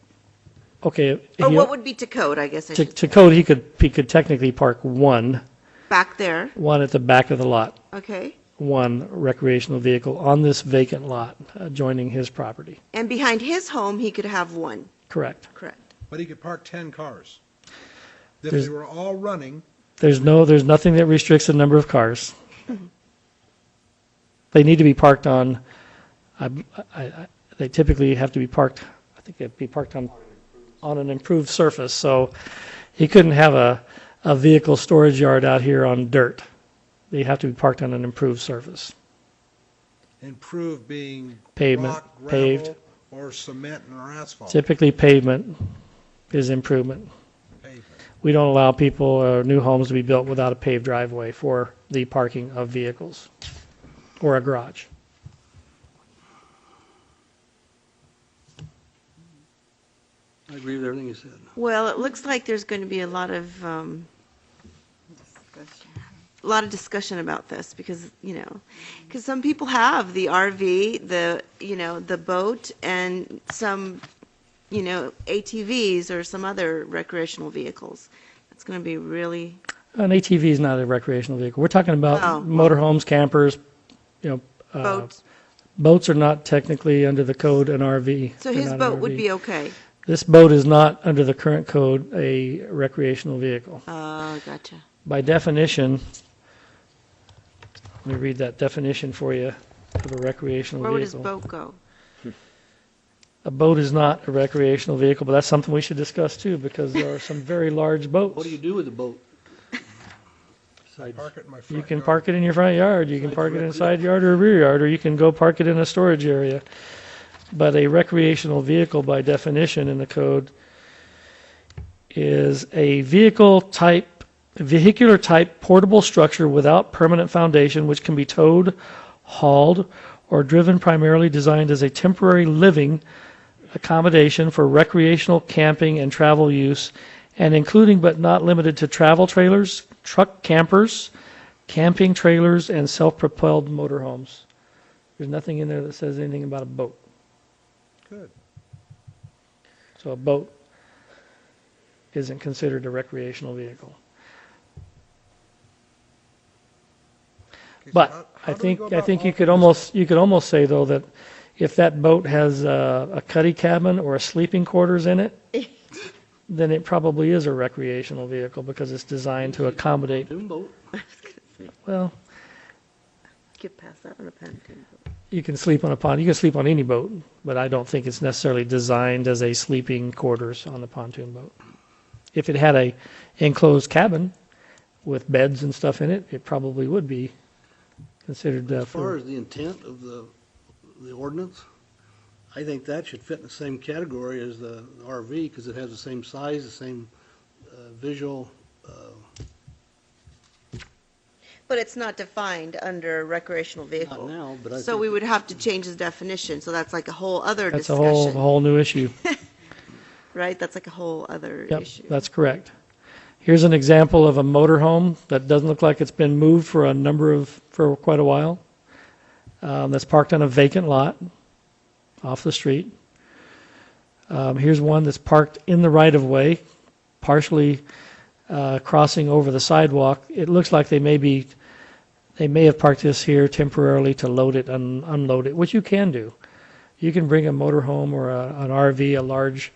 Okay. Or what would be to code, I guess I should To say. code, he could technically park one Back there, at the back of the lot, okay? one recreational vehicle on this vacant lot adjoining his property. And behind his home, he could have one, Correct. correct? But he could park 10 cars. If There's- they were all running, There's nothing that restricts the number of cars. They need to be parked on, they typically have to be parked, I think they'd be parked on an improved surface. So he couldn't have a vehicle storage yard out here on dirt. They have to be parked on an improved surface. improved being Pavement, rock, paved. gravel, or cement or asphalt. Typically pavement is improvement. Pavement. We don't allow people or new homes to be built without a paved driveway for the parking of vehicles or a garage. I agree with everything you said. Well, it looks like there's going to be a lot of discussion about this because, because some people have the RV, the boat, and some, ATVs or some other recreational vehicles. It's going to be really, An ATV is not a recreational vehicle. We're talking about Oh. motorhomes, campers, boats. boats are not technically under the code an RV. So They're his not an boat would RV. be okay. This boat is not under the current code a recreational vehicle. Oh, gotcha. By definition, let me read that definition for you of a recreational Where would his vehicle. boat go? A boat is not a recreational vehicle, but that's something we should discuss too, because there are some very large boats. What do you do with the boat? Besides, Park it in my front You can yard. park it in your front yard, you can park it in a side yard or a rear yard, or you can go park it in a storage area. But a recreational vehicle, by definition in the code, is a vehicular type portable structure without permanent foundation, which can be towed, hauled, or driven, primarily designed as a temporary living accommodation for recreational camping and travel use, and including but not limited to travel trailers, truck campers, camping trailers, and self-propelled motorhomes. There's nothing in there that says anything about a boat. Good. So a boat isn't considered a recreational vehicle. Okay, so But how I do we go think about you could altering almost say though that If that boat has a cuddy cabin or a sleeping quarters in it, then it probably is a recreational vehicle because it's designed to accommodate, Pontoon boat. well, Get past that on a pontoon boat. you can sleep on a pond, you can sleep on any boat, but I don't think it's necessarily designed as a sleeping quarters on a pontoon boat. If it had a enclosed cabin with beds and stuff in it, it probably would be considered As far for, as the intent of the ordinance, I think that should fit in the same category as the RV because it has the same size, the same visual. But it's not defined under recreational Not vehicle. now, but I So think we would have to change the definition, so that's like a whole other that's a whole discussion, new issue. right? That's like a whole other Yep, issue. that's correct. Here's an example of a motorhome that doesn't look like it's been moved for quite a while. That's parked on a vacant lot off the street. Here's one that's parked in the right of way, partially crossing over the sidewalk. It looks like they may have parked this here temporarily to load it and unload it, which you can do. You can bring a motorhome or an RV, a large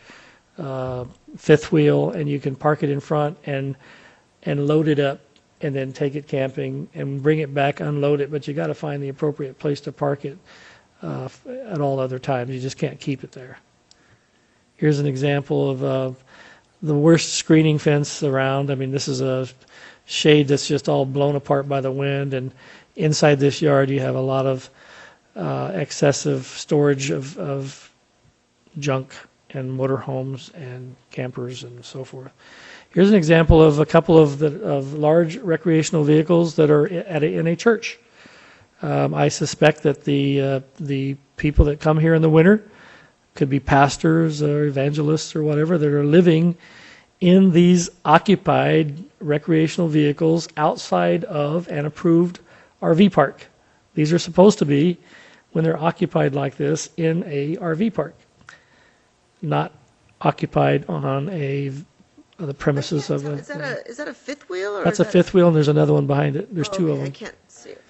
fifth wheel, and you can park it in front and load it up and then take it camping and bring it back, unload it. But you got to find the appropriate place to park it at all other times. You just can't keep it there. Here's an example of the worst screening fence around. I mean, this is a shade that's just all blown apart by the wind, and inside this yard you have a lot of excessive storage of junk and motorhomes and campers and so forth. Here's an example of a couple of large recreational vehicles that are in a church. I suspect that the people that come here in the winter could be pastors or evangelists or whatever that are living in these occupied recreational vehicles outside of an approved RV park. These are supposed to be, when they're occupied like this, in a RV park, not occupied on the premises of a. Is that a fifth wheel? Or That's is a fifth wheel, and there's another one behind it. There's two of okay, I them. can't see it.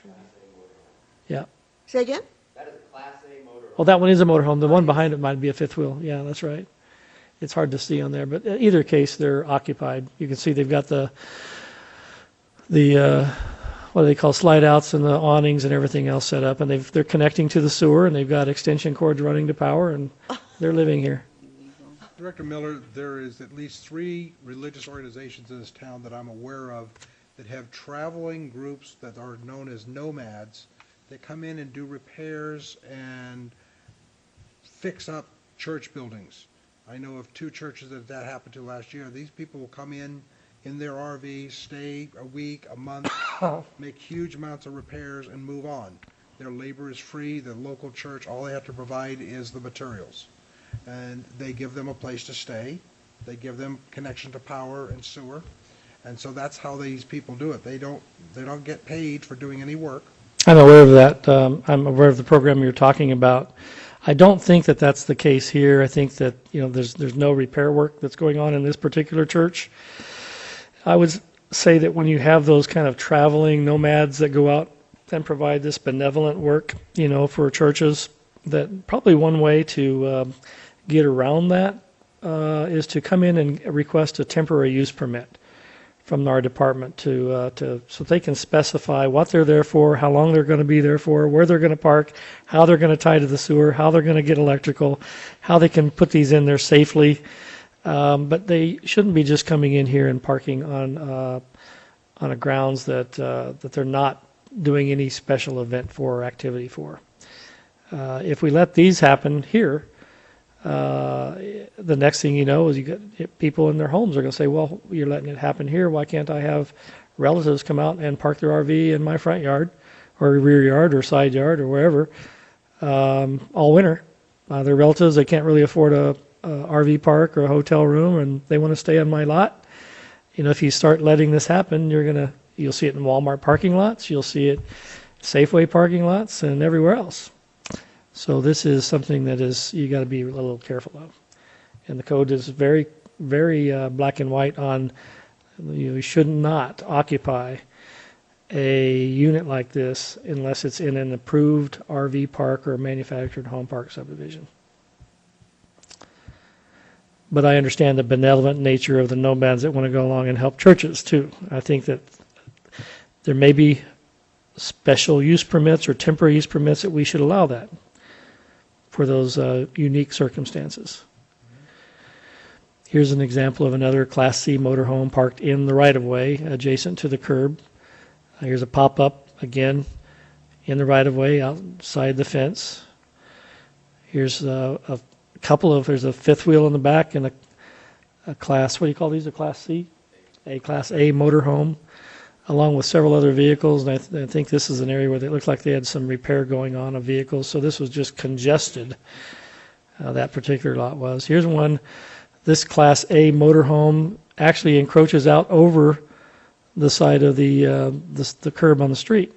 Yeah. Say again? That is a Class A motor. Well, that one is a motorhome. The one behind it might be a fifth wheel. Yeah, that's right. It's hard to see on there, but in either case, they're occupied. You can see they've got the what do they call slide outs and the awnings and everything else set up, and they're connecting to the sewer, and they've got extension cords running to power, and they're living here. Director Miller, there is at least 3 religious organizations in this town that I'm aware of that have traveling groups that are known as nomads that come in and do repairs and fix up church buildings. I know of 2 churches that happened to last year. These people will come in their RV, stay a week, a month, make huge amounts of repairs, and move on. Their labor is free. The local church, all they have to provide is the materials. And they give them a place to stay. They give them connection to power and sewer. And so that's how these people do it. They don't get paid for doing any work. I'm aware of that. I'm aware of the program you're talking about. I don't think that that's the case here. I think that there's no repair work that's going on in this particular church. I would say that when you have those kind of traveling nomads that go out and provide this benevolent work, for churches, that probably one way to get around that is to come in and request a temporary use permit from our department so they can specify what they're there for, how long they're going to be there for, where they're going to park, how they're going to tie to the sewer, how they're going to get electrical, how they can put these in there safely. But they shouldn't be just coming in here and parking on a grounds that they're not doing any special event for or activity for. If we let these happen here, the next thing you know is you get people in their homes are going to say, well, you're letting it happen here. Why can't I have relatives come out and park their RV in my front yard or rear yard or side yard or wherever all winter? They're relatives. They can't really afford a RV park or a hotel room, and they want to stay on my lot. If you start letting this happen, you'll see it in Walmart parking lots. You'll see it Safeway parking lots and everywhere else. So this is something that you got to be a little careful of. And the code is very, very black and white on you should not occupy a unit like this unless it's in an approved RV park or manufactured home park subdivision. But I understand the benevolent nature of the nomads that want to go along and help churches too. I think that there may be special use permits or temporary use permits that we should allow that for those unique circumstances. Here's an example of another Class C motorhome parked in the right-of-way adjacent to the curb. Here's a pop-up, again, in the right-of-way outside the fence. Here's a couple of, there's a fifth wheel in the back and a Class, what do you call these, a Class C? A Class A motorhome, along with several other vehicles. And I think this is an area where it looked like they had some repair going on of vehicles. So this was just congested, that particular lot was. Here's one. This Class A motorhome actually encroaches out over the side of the curb on the street.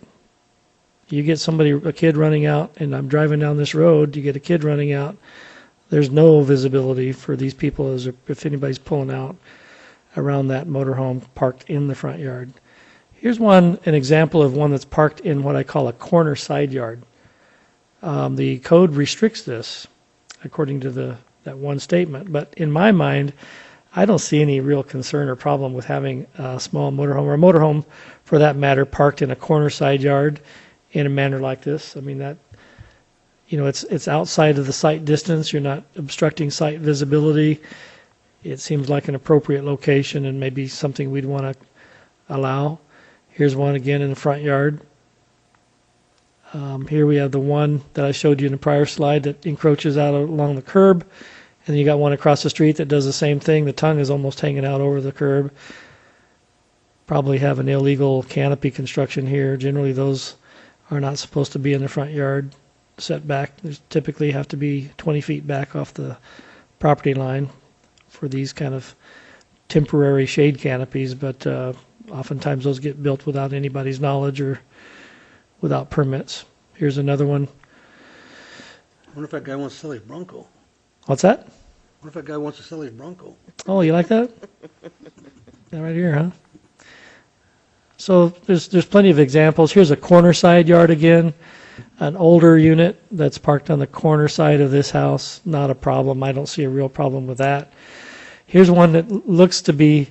You get a kid running out, and I'm driving down this road, you get a kid running out, there's no visibility for these people as if anybody's pulling out around that motorhome parked in the front yard. Here's an example of one that's parked in what I call a corner side yard. The code restricts this, according to that one statement. But in my mind, I don't see any real concern or problem with having a small motorhome, or a motorhome for that matter, parked in a corner side yard in a manner like this. I mean, that, it's outside of the sight distance. You're not obstructing sight visibility. It seems like an appropriate location and maybe something we'd want to allow. Here's one again in the front yard. Here we have the one that I showed you in the prior slide that encroaches out along the curb. And then you got one across the street that does the same thing. The tongue is almost hanging out over the curb. Probably have an illegal canopy construction here. Generally, those are not supposed to be in the front yard setback. There's typically have to be 20 feet back off the property line for these kind of temporary shade canopies, but oftentimes those get built without anybody's knowledge or without permits. Here's another one. I wonder if that guy wants to sell his Bronco. What's that? What if that guy wants to sell his Bronco? Oh, you like that? That right here, huh? So there's plenty of examples. Here's a corner side yard again, an older unit that's parked on the corner side of this house. Not a problem. I don't see a real problem with that. Here's one that looks to be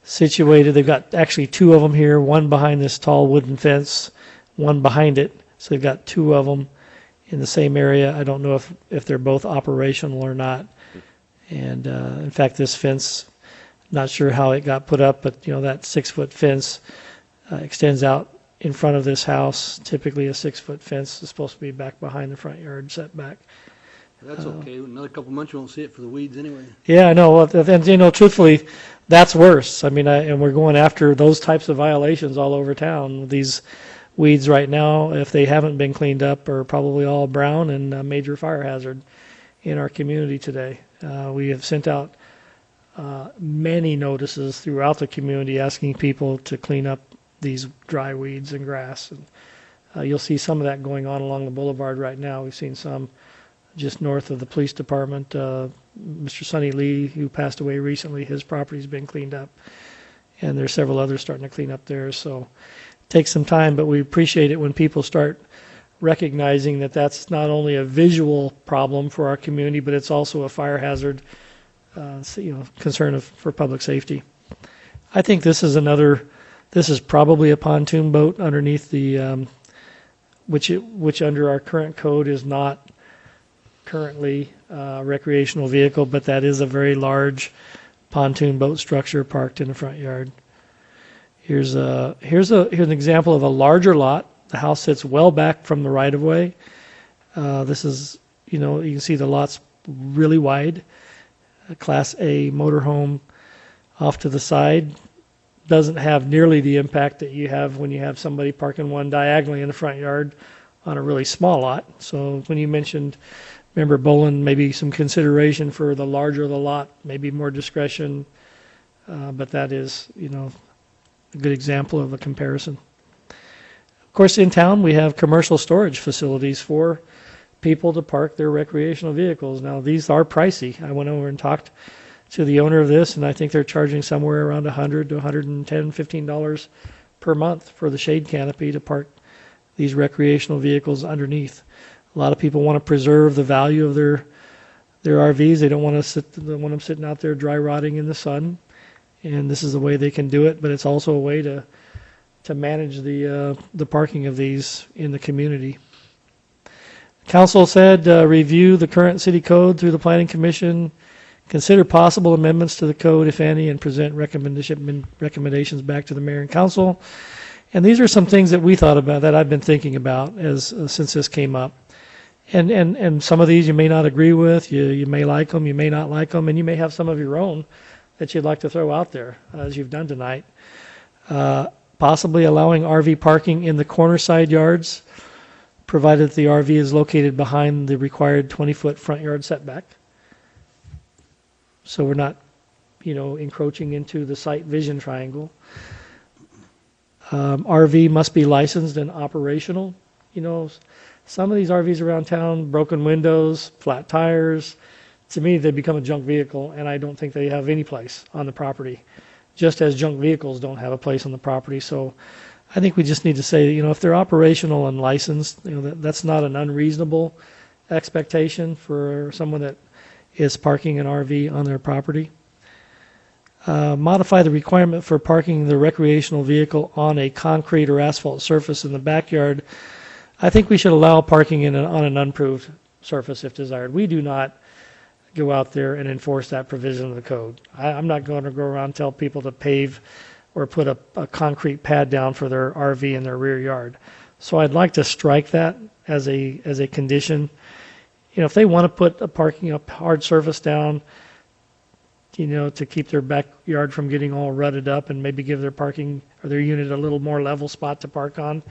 situated. They've got actually two of them here, one behind this tall wooden fence, one behind it. So they've got two of them in the same area. I don't know if they're both operational or not. And in fact, this fence, not sure how it got put up, but that 6-foot fence extends out in front of this house. Typically a 6-foot fence is supposed to be back behind the front yard setback. That's okay. Another couple months, you won't see it for the weeds anyway. Yeah, I know. And truthfully, that's worse. I mean, and we're going after those types of violations all over town. These weeds right now, if they haven't been cleaned up, are probably all brown and a major fire hazard in our community today. We have sent out many notices throughout the community asking people to clean up these dry weeds and grass. And you'll see some of that going on along the boulevard right now. We've seen some just north of the police department. Mr. Sonny Lee, who passed away recently, his property's been cleaned up. And there's several others starting to clean up theirs. So it takes some time, but we appreciate it when people start recognizing that that's not only a visual problem for our community, but it's also a fire hazard, concern for public safety. I think this is probably a pontoon boat underneath the, which under our current code is not currently a recreational vehicle, but that is a very large pontoon boat structure parked in the front yard. Here's an example of a larger lot. The house sits well back from the right-of-way. This is, you can see the lot's really wide. A Class A motorhome off to the side doesn't have nearly the impact that you have when you have somebody parking one diagonally in the front yard on a really small lot. So when you mentioned Member Boland, maybe some consideration for the larger the lot, maybe more discretion, but that is, a good example of a comparison. Of course, in town, we have commercial storage facilities for people to park their recreational vehicles. Now, these are pricey. I went over and talked to the owner of this, and I think they're charging somewhere around $100 to $110, $15 per month for the shade canopy to park these recreational vehicles underneath. A lot of people want to preserve the value of their RVs. They don't want them sitting out there dry rotting in the sun, and this is a way they can do it. But it's also a way to manage the parking of these in the community. Council said review the current city code through the Planning Commission, consider possible amendments to the code, if any, and present recommendations back to the mayor and council. And these are some things that we thought about, that I've been thinking about since this came up. And some of these you may not agree with, you may like them, you may not like them, and you may have some of your own that you'd like to throw out there, as you've done tonight. Possibly allowing RV parking in the corner side yards, provided the RV is located behind the required 20-foot front yard setback. So we're not, encroaching into the site vision triangle. RV must be licensed and operational. Some of these RVs around town, broken windows, flat tires, to me, they become a junk vehicle, and I don't think they have any place on the property, just as junk vehicles don't have a place on the property. So I think we just need to say, if they're operational and licensed, that's not an unreasonable expectation for someone that is parking an RV on their property. Modify the requirement for parking the recreational vehicle on a concrete or asphalt surface in the backyard. I think we should allow parking on an unimproved surface if desired. We do not go out there and enforce that provision of the code. I'm not going to go around and tell people to pave or put a concrete pad down for their RV in their rear yard. So I'd like to strike that as a condition. If they want to put a hard surface down, to keep their backyard from getting all rutted up and maybe give their parking or their unit a little more level spot to park on,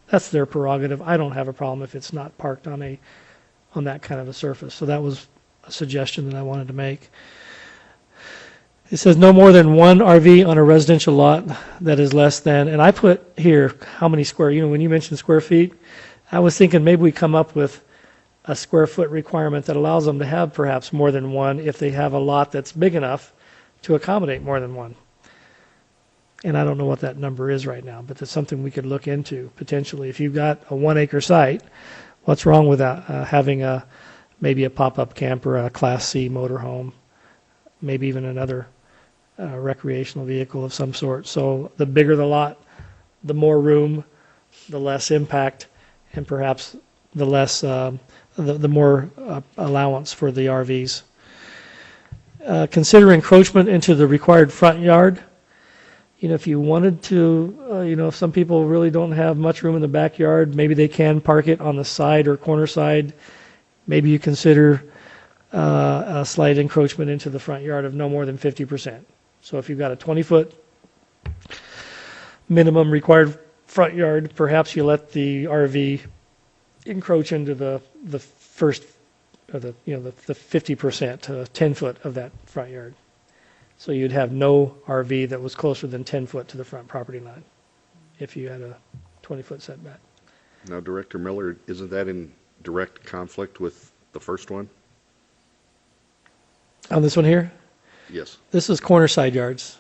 that's their prerogative. I don't have a problem if it's not parked on that kind of a surface. So that was a suggestion that I wanted to make. It says no more than one RV on a residential lot that is less than, and I put here how many square, when you mentioned square feet, I was thinking maybe we come up with a square foot requirement that allows them to have perhaps more than one if they have a lot that's big enough to accommodate more than one. And I don't know what that number is right now, but that's something we could look into potentially. If you've got a 1 acre site, what's wrong with that? Having maybe a pop-up camper, a Class C motorhome, maybe even another recreational vehicle of some sort. So the bigger the lot, the more room, the less impact, and perhaps the less, the more allowance for the RVs. Consider encroachment into the required front yard. If you wanted to, if some people really don't have much room in the backyard, maybe they can park it on the side or corner side. Maybe you consider a slight encroachment into the front yard of no more than 50%. So if you've got a 20-foot minimum required front yard, perhaps you let the RV encroach into the first, or the 50% to 10 foot of that front yard. So you'd have no RV that was closer than 10 foot to the front property line if you had a 20-foot setback. Now, Director Miller, isn't that in direct conflict with the first one? On this one here, Yes. this is corner side yards.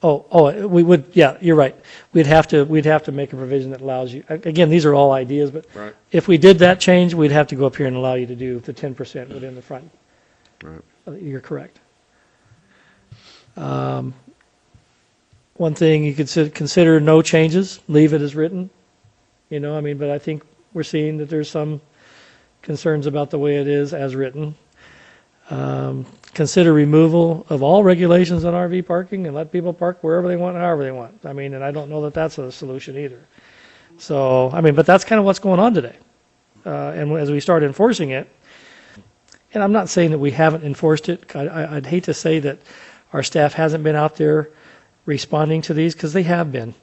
We would, yeah, you're right. We'd have to make a provision that allows you, again, these are all ideas, but Right. if we did that change, we'd have to go up here and allow you to do the 10% within the front. Right. You're correct. One thing you could consider no changes, leave it as written. But I think we're seeing that there's some concerns about the way it is as written. Consider removal of all regulations on RV parking and let people park wherever they want, however they want. And I don't know that that's a solution either. So, but that's kind of what's going on today. And as we start enforcing it, and I'm not saying that we haven't enforced it. I'd hate to say that our staff hasn't been out there responding to these, because they have been.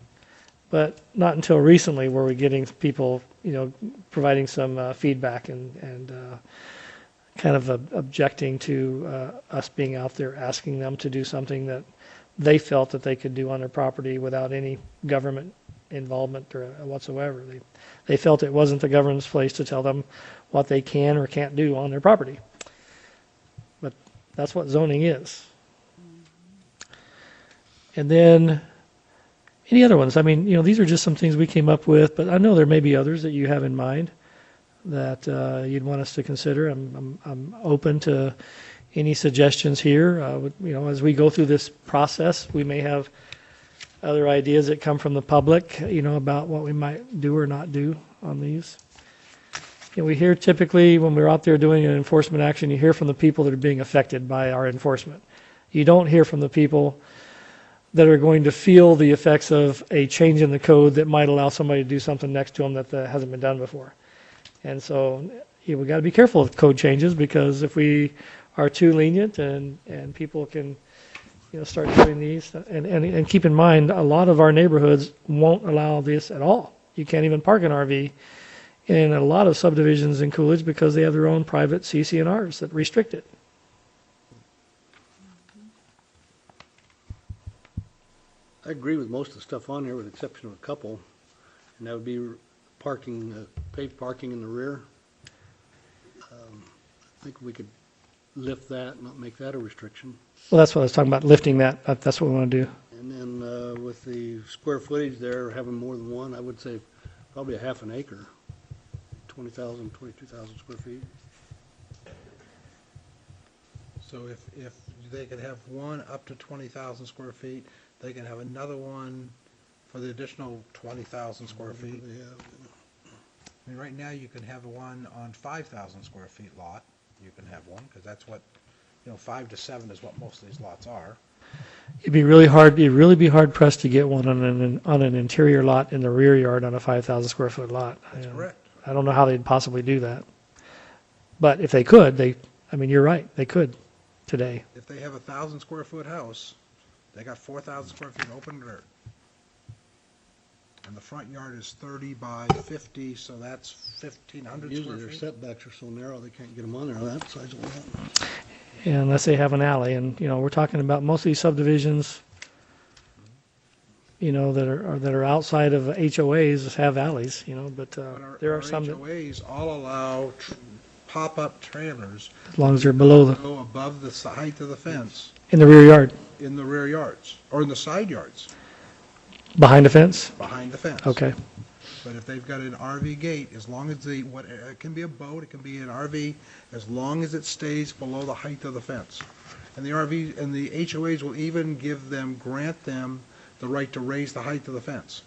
But not until recently were we getting people, providing some feedback and kind of objecting to us being out there asking them to do something that they felt that they could do on their property without any government involvement or whatsoever. They felt it wasn't the government's place to tell them what they can or can't do on their property. But that's what zoning is. And then Any other ones? I mean, these are just some things we came up with, but I know there may be others that you have in mind that you'd want us to consider. I'm open to any suggestions here. As we go through this process, we may have other ideas that come from the public, about what we might do or not do on these. We hear typically when we're out there doing an enforcement action, you hear from the people that are being affected by our enforcement. You don't hear from the people that are going to feel the effects of a change in the code that might allow somebody to do something next to them that hasn't been done before. And so we got to be careful of code changes, because if we are too lenient and people can start doing these, and keep in mind, a lot of our neighborhoods won't allow this at all. You can't even park an RV in a lot of subdivisions in Coolidge because they have their own private CCNRs that restrict it. I agree with most of the stuff on here with the exception of a couple, and that would be parking, paved parking in the rear. I think we could lift that, not make that a restriction. Well, that's what I was talking about, lifting that. That's what we want to do. And then with the square footage there, having more than one, I would say probably a half an acre, 20,000, 22,000 square feet. So if they could have one up to 20,000 square feet, they can have another one for the additional 20,000 square feet. Yeah. I mean, right now you can have one on 5,000 square feet lot. You can have one, because that's what, 5 to 7 is what most of these lots are. It'd be really hard pressed to get one on an interior lot in the rear yard on a 5,000 square foot lot. That's correct. I don't know how they'd possibly do that. But if they could, you're right, they could today. If they have a 1,000 square foot house, they got 4,000 square feet open dirt. And the front yard is 30 by 50, so that's 1,500 Usually square their feet. setbacks are so narrow, they can't get them on there on that size of lot. Unless they have an alley, and we're talking about most of these subdivisions, that are outside of HOAs have alleys, but But there our are some that, HOAs all allow pop-up trailers as long as they're below to go above the height of the fence in the rear yard, in the rear yards, or in the side yards, behind the fence. behind the fence. Okay. But if they've got an RV gate, as long as it can be a boat, it can be an RV, as long as it stays below the height of the fence. And the RV, and the HOAs will even grant them the right to raise the height of the fence.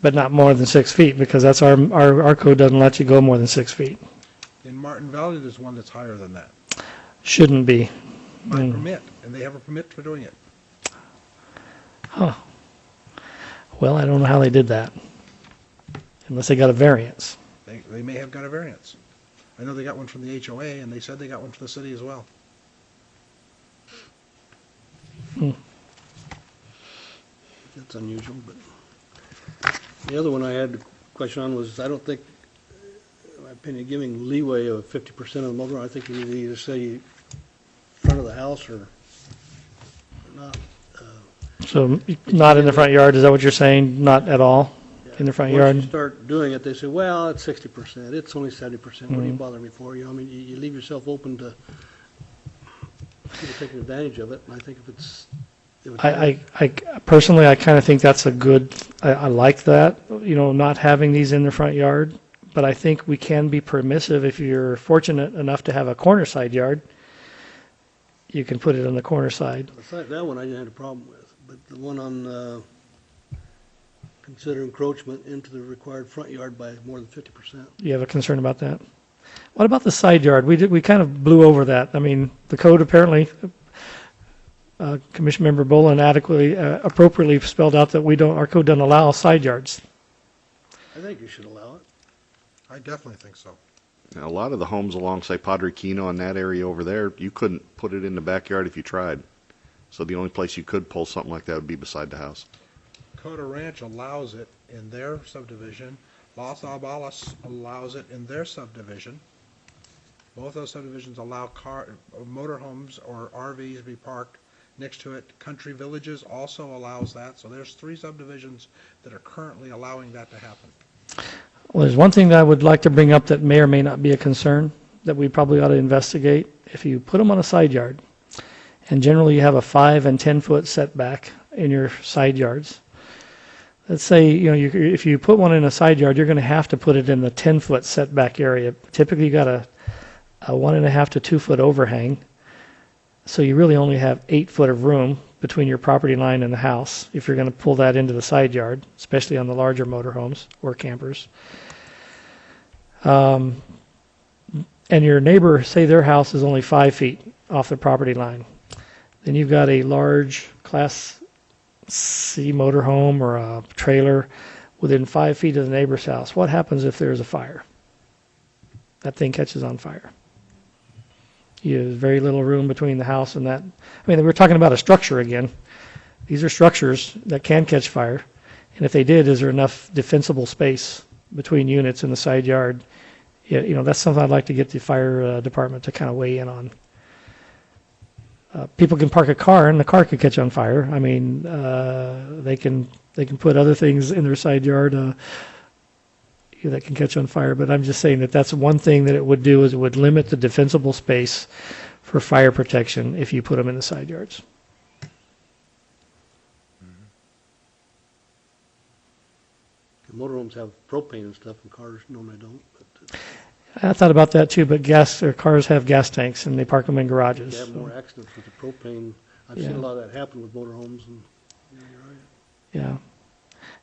But not more than 6 feet, because that's our code doesn't let you go more than 6 feet. In Martin Valley, there's one that's higher than that, Shouldn't be. by permit, and they have a permit for doing it. Huh. Well, I don't know how they did that, unless they got a variance. They may have got a variance. I know they got one from the HOA, and they said they got one from the city as well. That's unusual, but the other one I had a question on was, I don't think, in my opinion, giving leeway of 50% of the motor, I think you need to either say front of the house or not. So not in the front yard, is that what you're saying? Not at all in the front Once you yard? start doing it, they say, well, it's 60%, it's only 70%, what are you bothering me for? I mean, you leave yourself open to people taking advantage of it, and I think if it's... I personally, I kind of think that's a good, I like that, not having these in the front yard. But I think we can be permissive if you're fortunate enough to have a corner side yard. You can put it on the corner side. That one I didn't have a problem with, but the one on consider encroachment into the required front yard by more than 50%. You have a concern about that? What about the side yard? We kind of blew over that. I mean, the code apparently, Commission Member Bolin appropriately spelled out that our code doesn't allow side yards. I think you should allow it. I definitely think so. Now, a lot of the homes along, say, Padre Quino and that area over there, you couldn't put it in the backyard if you tried. So the only place you could pull something like that would be beside the house. Coda Ranch allows it in their subdivision. Los Albalas allows it in their subdivision. Both those subdivisions allow motorhomes or RVs to be parked next to it. Country Villages also allows that. So there's 3 subdivisions that are currently allowing that to happen. Well, there's one thing that I would like to bring up that may or may not be a concern that we probably ought to investigate. If you put them on a side yard, and generally you have a 5 and 10 foot setback in your side yards, let's say, if you put one in a side yard, you're going to have to put it in the 10-foot setback area. Typically, you got a 1.5 to 2 foot overhang. So you really only have 8 foot of room between your property line and the house if you're going to pull that into the side yard, especially on the larger motorhomes or campers. And your neighbor, say their house is only 5 feet off the property line. Then you've got a large Class C motorhome or a trailer within 5 feet of the neighbor's house. What happens if there's a fire? That thing catches on fire. You have very little room between the house and that. I mean, we're talking about a structure again. These are structures that can catch fire. And if they did, is there enough defensible space between units in the side yard? That's something I'd like to get the fire department to kind of weigh in on. People can park a car and the car could catch on fire. I mean, they can put other things in their side yard that can catch on fire. But I'm just saying that that's one thing that it would do is it would limit the defensible space for fire protection if you put them in the side yards. Motorhomes have propane and stuff, and cars normally don't. But I thought about that too, but cars have gas tanks and they park them in garages. you have more accidents with the propane. I've Yeah. seen a lot of that happen with motorhomes. And you're right.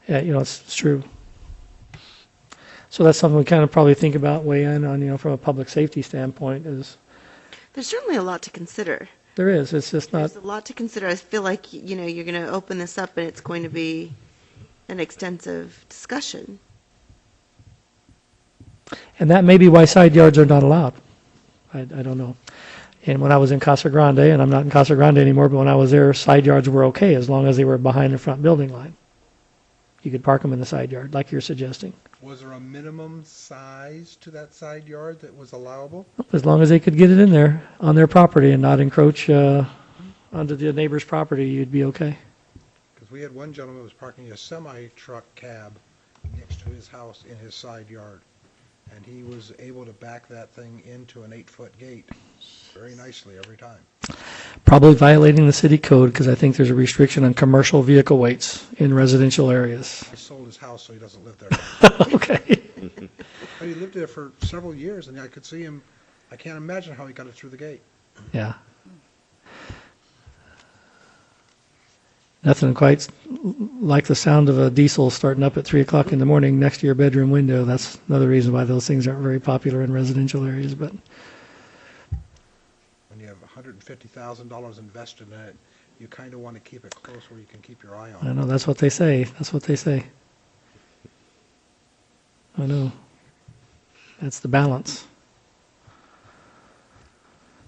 Yeah, it's true. So that's something we kind of probably think about, weigh in on, from a public safety standpoint is There's certainly a lot to consider. there is. It's just not, There's a lot to consider. I feel like, you're going to open this up and it's going to be an extensive discussion. and that may be why side yards are not allowed. I don't know. And when I was in Casa Grande, and I'm not in Casa Grande anymore, but when I was there, side yards were okay as long as they were behind the front building line. You could park them in the side yard, like you're suggesting. Was there a minimum size to that side yard that was allowable? As long as they could get it in there on their property and not encroach onto the neighbor's property, you'd be okay. Because we had one gentleman who was parking a semi-truck cab next to his house in his side yard. And he was able to back that thing into an 8-foot gate very nicely every time. Probably violating the city code because I think there's a restriction on commercial vehicle weights in residential areas. He sold his house, so he doesn't live there. Okay. But he lived there for several years, and I could see him. I can't imagine how he got it through the gate. Yeah. Nothing quite like the sound of a diesel starting up at 3 o'clock in the morning next to your bedroom window. That's another reason why those things aren't very popular in residential areas. But When you have $150,000 invested in it, you kind of want to keep it close where you can keep your eye on I it. know that's what they say. That's what they say. I know. That's the balance.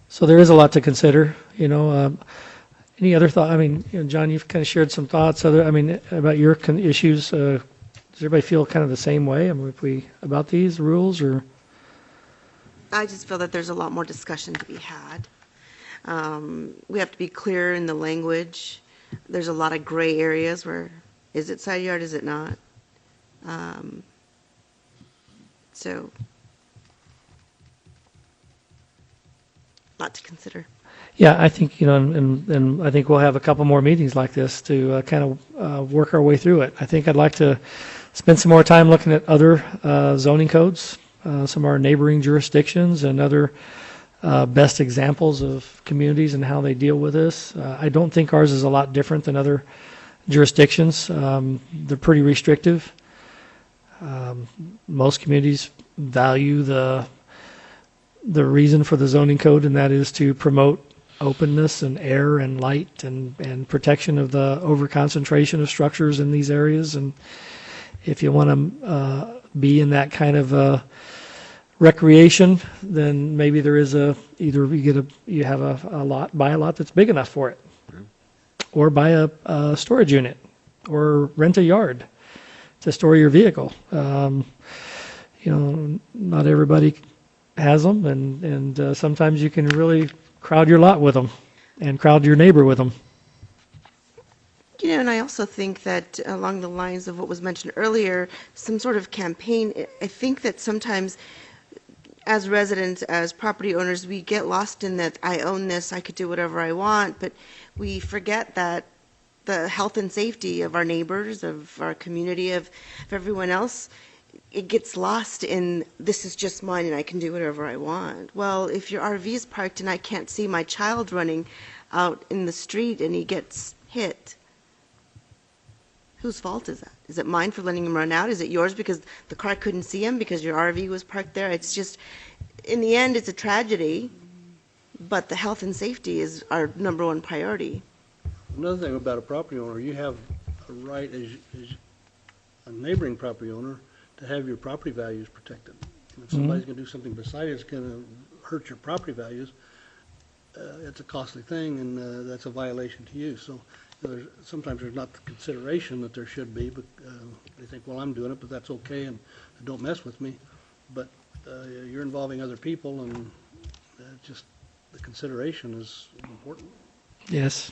So there is a lot to consider, Any other thought? I mean, John, you've kind of shared some thoughts. About your issues. Does everybody feel kind of the same way? About these rules, or? I just feel that there's a lot more discussion to be had. We have to be clear in the language. There's a lot of gray areas where, is it side yard, is it not? So, a lot to consider. Yeah, I think, and I think we'll have a couple more meetings like this to kind of work our way through it. I think I'd like to spend some more time looking at other zoning codes, some of our neighboring jurisdictions and other best examples of communities and how they deal with this. I don't think ours is a lot different than other jurisdictions. They're pretty restrictive. Most communities value the reason for the zoning code, and that is to promote openness and air and light and protection of the overconcentration of structures in these areas. And if you want to be in that kind of recreation, then maybe there is either you have a lot, buy a lot that's big enough for it, or buy a storage unit, or rent a yard to store your vehicle. Not everybody has them, and sometimes you can really crowd your lot with them and crowd your neighbor with them. And I also think that along the lines of what was mentioned earlier, some sort of campaign, I think that sometimes as residents, as property owners, we get lost in that I own this, I could do whatever I want, but we forget that the health and safety of our neighbors, of our community, of everyone else, it gets lost in, this is just mine and I can do whatever I want. Well, if your RV is parked and I can't see my child running out in the street and he gets hit, whose fault is that? Is it mine for letting him run out? Is it yours because the car couldn't see him because your RV was parked there? It's just, in the end, it's a tragedy, but the health and safety is our number one priority. Another thing about a property owner, you have a right as a neighboring property owner to have your property values protected. And if somebody's going to do something beside it, it's going to hurt your property values. It's a costly thing, and that's a violation to you. So sometimes there's not the consideration that there should be, but they think, well, I'm doing it, but that's okay, and don't mess with me. But you're involving other people, and just the consideration is important. Yes.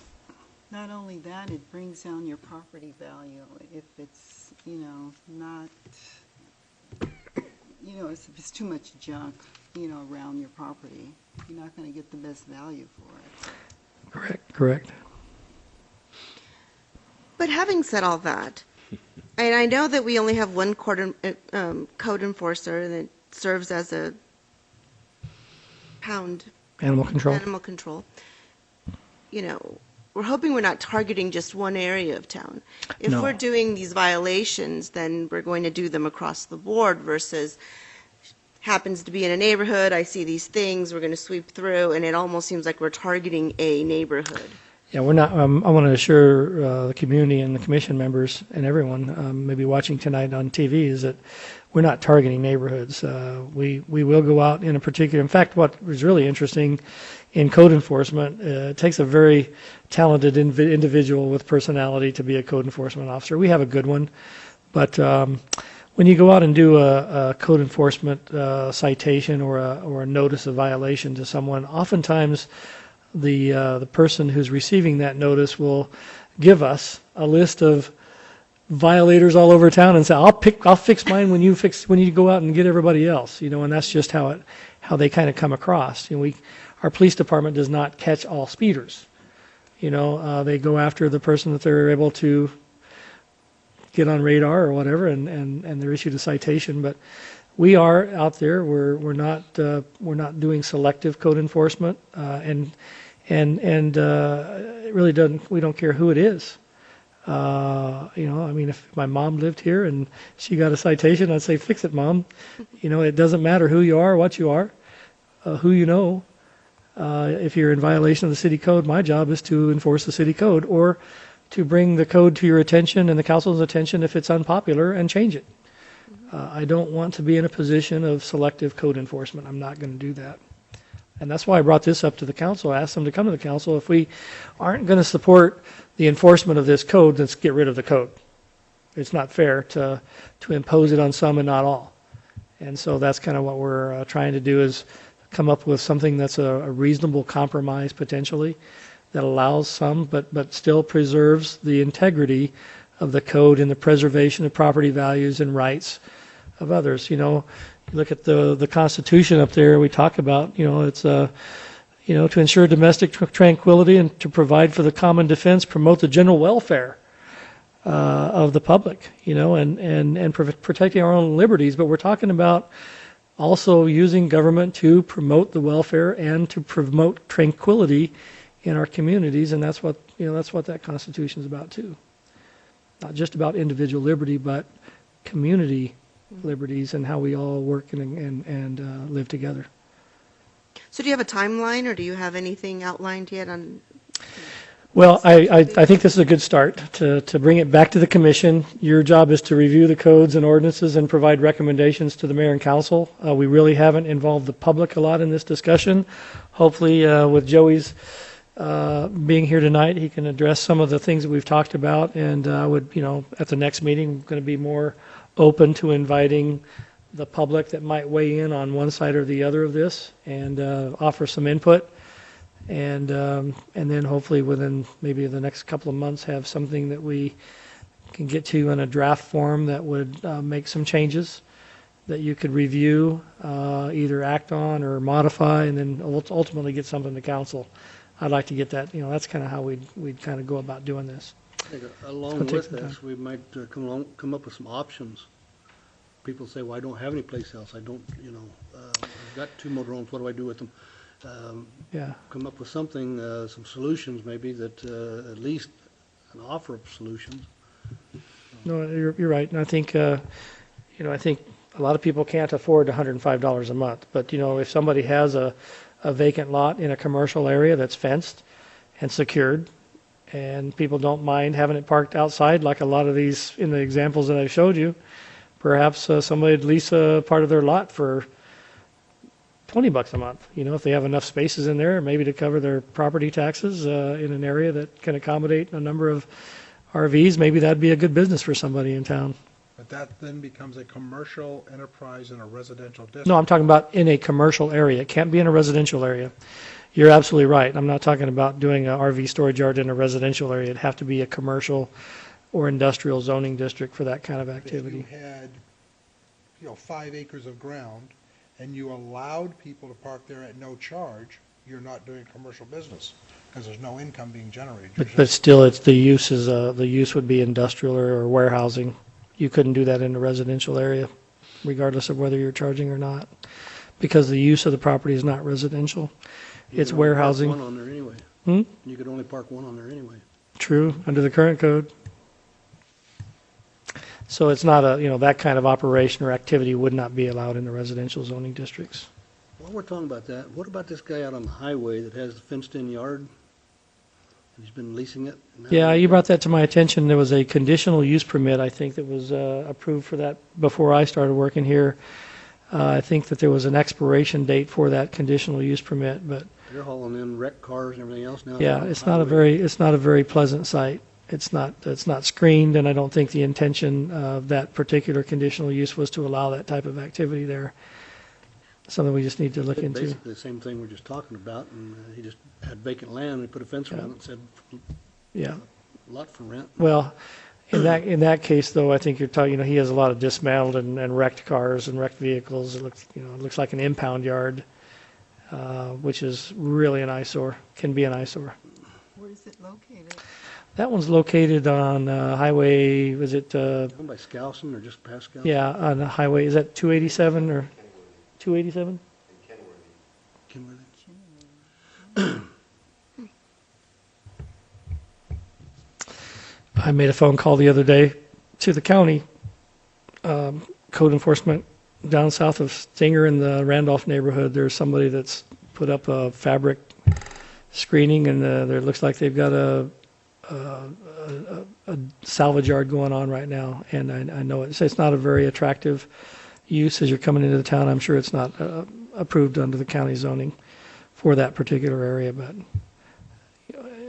Not only that, it brings down your property value if it's, not, if it's too much junk, around your property. You're not going to get the best value for it. Correct. But having said all that, and I know that we only have one code enforcer that serves as a pound Animal control. animal control. We're hoping we're not targeting just one area of town. If No. we're doing these violations, then we're going to do them across the board versus happens to be in a neighborhood, I see these things, we're going to sweep through, and it almost seems like we're targeting a neighborhood. Yeah, we're not. I want to assure the community and the commission members and everyone maybe watching tonight on TV is that we're not targeting neighborhoods. We will go out in a particular. In fact, what was really interesting in code enforcement, it takes a very talented individual with personality to be a code enforcement officer. We have a good one, but when you go out and do a code enforcement citation or a notice of violation to someone, oftentimes the person who's receiving that notice will give us a list of violators all over town and say, I'll fix mine when you go out and get everybody else, and that's just how they kind of come across. Our police department does not catch all speeders. They go after the person that they're able to get on radar or whatever, and they're issued a citation. But we are out there. We're not doing selective code enforcement, and it really doesn't. We don't care who it is. If my mom lived here and she got a citation, I'd say, fix it, Mom. It doesn't matter who you are, what you are, who you know. If you're in violation of the city code, my job is to enforce the city code or to bring the code to your attention and the council's attention if it's unpopular and change it. I don't want to be in a position of selective code enforcement. I'm not going to do that. And that's why I brought this up to the council. I asked them to come to the council. If we aren't going to support the enforcement of this code, let's get rid of the code. It's not fair to impose it on some and not all. And so that's kind of what we're trying to do, is come up with something that's a reasonable compromise potentially that allows some but still preserves the integrity of the code and the preservation of property values and rights of others. You look at the Constitution up there, we talk about, it's to ensure domestic tranquility and to provide for the common defense, promote the general welfare of the public, and protecting our own liberties. But we're talking about also using government to promote the welfare and to promote tranquility in our communities, and that's what that Constitution is about too. Not just about individual liberty, but community liberties and how we all work and live together. So do you have a timeline, or do you have anything outlined yet on? Well, I think this is a good start to bring it back to the commission. Your job is to review the codes and ordinances and provide recommendations to the mayor and council. We really haven't involved the public a lot in this discussion. Hopefully, with Joey's being here tonight, he can address some of the things that we've talked about. And I would, at the next meeting, I'm going to be more open to inviting the public that might weigh in on one side or the other of this and offer some input. And then hopefully within maybe the next couple of months have something that we can get to in a draft form that would make some changes that you could review, either act on or modify, and then ultimately get something to council. I'd like to get that, that's kind of how we'd kind of go about doing this. I think along gonna take with some time. this, we might come up with some options. People say, well, I don't have any place else. I don't, I've got 2 motorhomes. What do I do with them? Yeah. Come up with something, some solutions maybe that at least an offer of solutions. No, you're right. And I think, I think a lot of people can't afford $105 a month. But, if somebody has a vacant lot in a commercial area that's fenced and secured, and people don't mind having it parked outside, like a lot of these in the examples that I showed you, perhaps somebody would lease a part of their lot for $20 a month. If they have enough spaces in there, maybe to cover their property taxes in an area that can accommodate a number of RVs, maybe that'd be a good business for somebody in town. But that then becomes a commercial enterprise in a residential district. No, I'm talking about in a commercial area. It can't be in a residential area. You're absolutely right. I'm not talking about doing an RV storage yard in a residential area. It'd have to be a commercial or industrial zoning district for that kind of activity. If you had, 5 acres of ground and you allowed people to park there at no charge, you're not doing commercial business because there's no income being generated. You're But just- still, the use would be industrial or warehousing. You couldn't do that in a residential area, regardless of whether you're charging or not, because the use of the property is not residential. You It's could only park warehousing. one on there anyway. Hmm? You could only park one on there anyway. True, under the current code. So it's not that kind of operation or activity would not be allowed in the residential zoning districts. While we're talking about that, what about this guy out on the highway that has the fenced-in yard? And he's been leasing it? Yeah, you brought that to my attention. There was a conditional use permit, I think, that was approved for that before I started working here. I think that there was an expiration date for that conditional use permit, but They're hauling in wrecked cars and everything else now. yeah, on the it's not a highway. very pleasant site. It's not screened, and I don't think the intention of that particular conditional use was to allow that type of activity there. Something we just need to look It's into. basically the same thing we're just talking about, and he just had vacant land, and he put a fence around it and said, Yeah. lot for rent. Well, in that case, though, I think you're talking, he has a lot of dismantled and wrecked cars and wrecked vehicles. It looks like an impound yard, which is really an eyesore, can be an eyesore. Where is it located? That one's located on highway, was it, Owned by Skousen or just past Skousen? yeah, on the highway, is that 287 or 287? Kimberly. I made a phone call the other day to the county code enforcement down south of Stinger in the Randolph neighborhood. There's somebody that's put up a fabric screening, and there looks like they've got a salvage yard going on right now. And I know it's not a very attractive use as you're coming into the town. I'm sure it's not approved under the county zoning for that particular area, but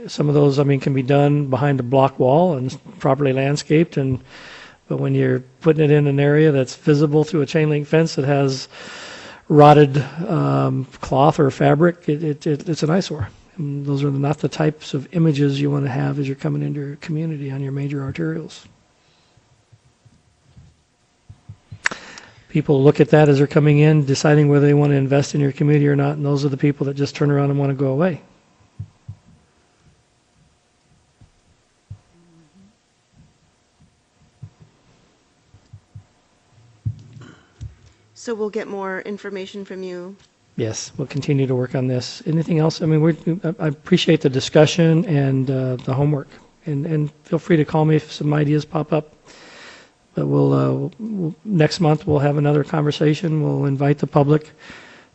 some of those, can be done behind a block wall and properly landscaped, but when you're putting it in an area that's visible through a chain link fence that has rotted cloth or fabric, it's an eyesore. And those are not the types of images you want to have as you're coming into your community on your major arterials. People look at that as they're coming in, deciding whether they want to invest in your community or not, and those are the people that just turn around and want to go away. So we'll get more information from you. Yes, we'll continue to work on this. Anything else? I appreciate the discussion and the homework, and feel free to call me if some ideas pop up. But we'll next month we'll have another conversation. We'll invite the public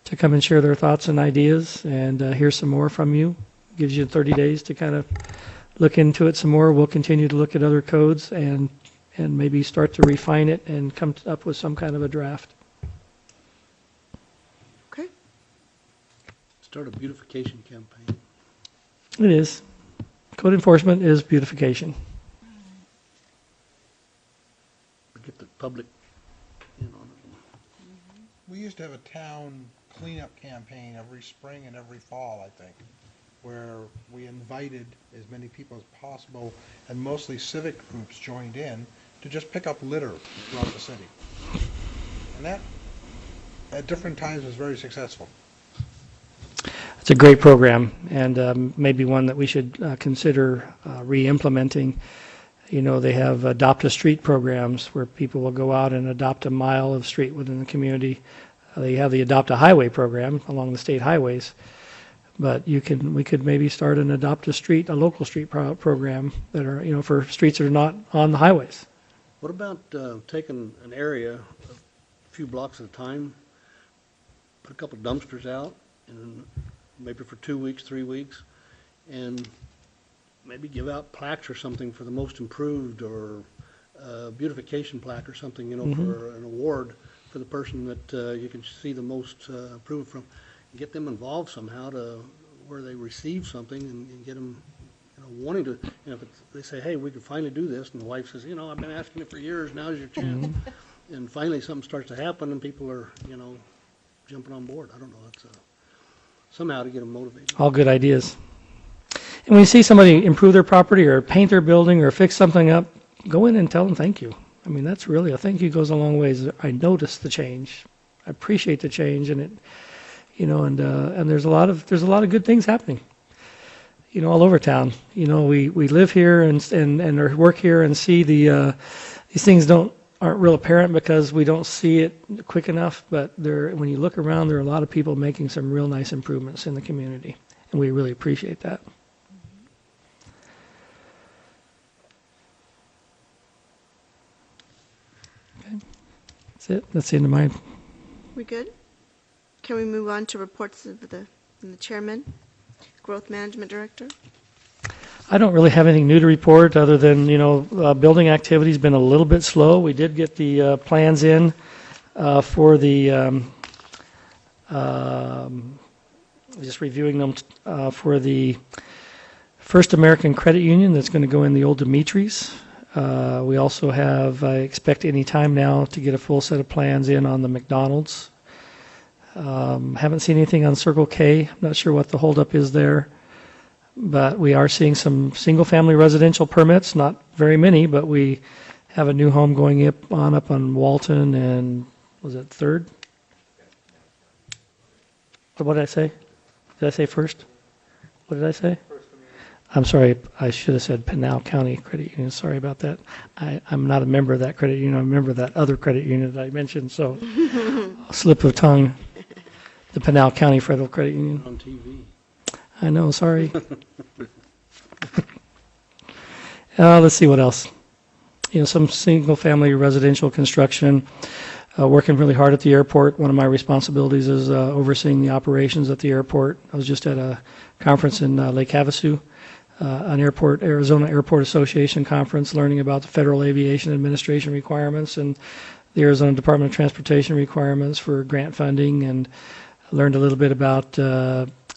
to come and share their thoughts and ideas, and hear some more from you. Gives you 30 days to kind of look into it some more. We'll continue to look at other codes and maybe start to refine it and come up with some kind of a draft. Okay. Start a beautification campaign. It is. Code enforcement is beautification. Get the public in on it. We used to have a town cleanup campaign every spring and every fall, I think, where we invited as many people as possible, and mostly civic groups joined in, to just pick up litter throughout the city. And that, at different times, was very successful. It's a great program, and maybe one that we should consider re-implementing. You know, they have adopt a street programs where people will go out and adopt a mile of street within the community. They have the adopt a highway program along the state highways. But we could maybe start an adopt a street, a local street program that are, you know, for streets that are not on the highways. What about taking an area, a few blocks at a time, put a couple dumpsters out, and maybe for 2 weeks, 3 weeks, and maybe give out plaques or something for the most improved, or a beautification plaque or something, you know, for an award for the person that you can see the most improved from. Get them involved somehow to where they receive something, and get them, you know, wanting to. You know, if they say, "Hey, we can finally do this," and the wife says, "You know, I've been asking it for years. Now's your chance." And finally, something starts to happen, and people are, you know, jumping on board. I don't know. It's somehow to get them motivated. All good ideas. And when you see somebody improve their property or paint their building or fix something up, go in and tell them thank you. I mean, that's really, a thank you goes a long ways. I noticed the change. I appreciate the change, and it, you know, and there's a lot of good things happening, you know, all over town. You know, we live here and work here and see these things aren't real apparent because we don't see it quick enough. But when you look around, there are a lot of people making some real nice improvements in the community, and we really appreciate that. Okay, that's it. That's the end of mine. We good? Can we move on to reports of the chairman, growth management director? I don't really have anything new to report other than, you know, building activity's been a little bit slow. We did get the plans in for the, just reviewing them, for the First American Credit Union that's going to go in the old Dimitri's. We also have, I expect any time now to get a full set of plans in on the McDonald's. Haven't seen anything on Circle K. I'm not sure what the holdup is there. But we are seeing some single-family residential permits, not very many, but we have a new home going up on Walton and, was it 3rd? What did I say? Did I say first? What did I say? I'm sorry, I should have said Pinal County Credit Union. Sorry about that. I'm not a member of that credit union. I'm a member of that other credit union that I mentioned, so slip of tongue. The Pinal County Federal Credit Union. On TV. I know, sorry. Let's see what else. You know, some single-family residential construction, working really hard at the airport. One of my responsibilities is overseeing the operations at the airport. I was just at a conference in Lake Havasu, an Arizona Airport Association conference, learning about the Federal Aviation Administration requirements and the Arizona Department of Transportation requirements for grant funding, and learned a little bit about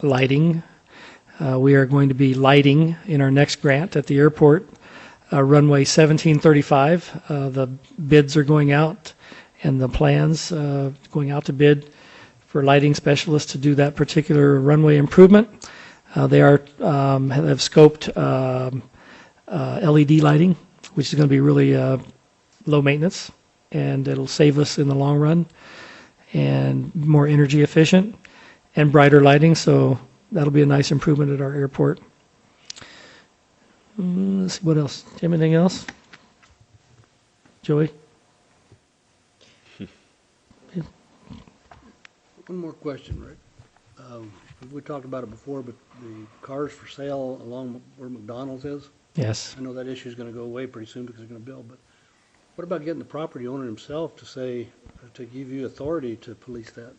lighting. We are going to be lighting in our next grant at the airport, runway 1735. The bids are going out, and the plans going out to bid for lighting specialists to do that particular runway improvement. They have scoped LED lighting, which is going to be really low maintenance, and it'll save us in the long run, and more energy efficient, and brighter lighting. So that'll be a nice improvement at our airport. Let's see, what else? Anything else? Joey? One more question, Rick. We talked about it before, but the cars for sale along where McDonald's is, Yes. I know that issue is going to go away pretty soon because they're going to build, but what about getting the property owner himself to give you authority to police that?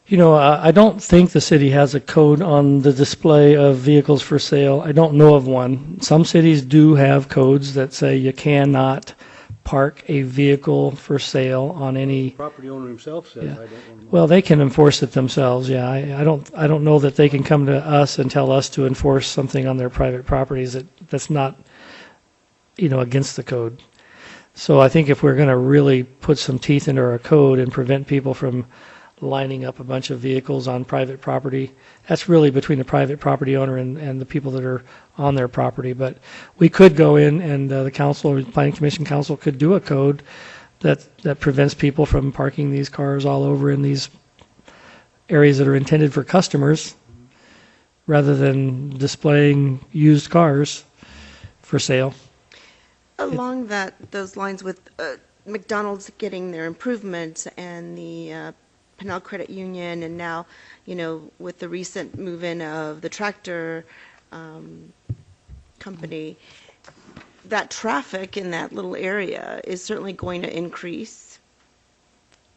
You know, I don't think the city has a code on the display of vehicles for sale. I don't know of one. Some cities do have codes that say you cannot park a vehicle for sale on any. Property owner himself says, Yeah. I don't want to. Well, they can enforce it themselves. Yeah, I don't know that they can come to us and tell us to enforce something on their private properties that's not, you know, against the code. So I think if we're going to really put some teeth into our code and prevent people from lining up a bunch of vehicles on private property, that's really between the private property owner and the people that are on their property. But we could go in, and the council or the planning commission council could do a code that prevents people from parking these cars all over in these areas that are intended for customers, rather than displaying used cars for sale. Along those lines with McDonald's getting their improvements and the Pinal Credit Union, and now, with the recent move-in of the tractor company, that traffic in that little area is certainly going to increase.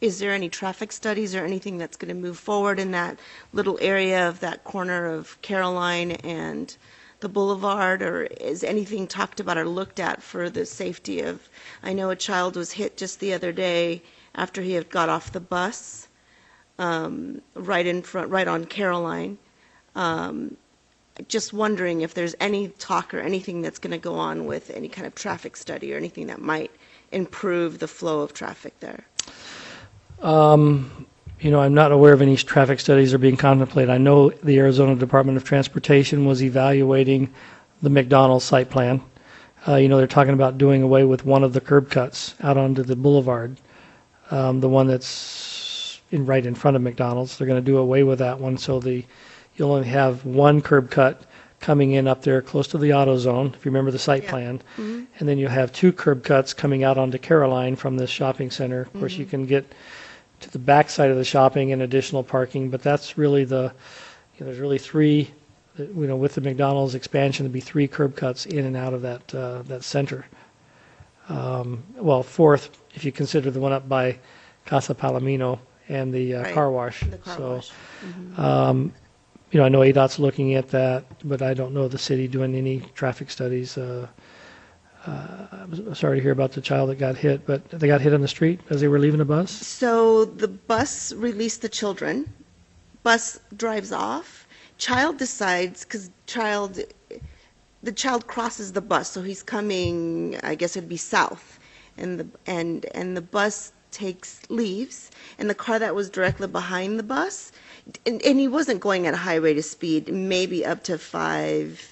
Is there any traffic studies or anything that's going to move forward in that little area of that corner of Caroline and the boulevard, or is anything talked about or looked at for the safety of, I know a child was hit just the other day after he had got off the bus, right in front, right on Caroline. Just wondering if there's any talk or anything that's going to go on with any kind of traffic study or anything that might improve the flow of traffic there. I'm not aware of any traffic studies that are being contemplated. I know the Arizona Department of Transportation was evaluating the McDonald's site plan. They're talking about doing away with one of the curb cuts out onto the boulevard, the one that's right in front of McDonald's. They're going to do away with that one, so you'll only have one curb cut coming in up there close to the AutoZone, if you remember the site plan. Mm-hmm. And then you'll have two curb cuts coming out onto Caroline from this shopping center. Of course, you can get to the back side of the shopping and additional parking, but that's really there's really three, with the McDonald's expansion, there'd be three curb cuts in and out of that center. Fourth, if you consider the one up by Casa Palomino and the Right. car wash. The car wash. Mm-hmm. I know ADOT's looking at that, but I don't know the city doing any traffic studies. I'm sorry to hear about the child that got hit, but they got hit on the street as they were leaving a bus? So the bus released the children. Bus drives off. Child decides, because the child crosses the bus, so he's coming, I guess it'd be south, and the bus leaves, and the car that was directly behind the bus, and he wasn't going at a high rate of speed, maybe up to 5,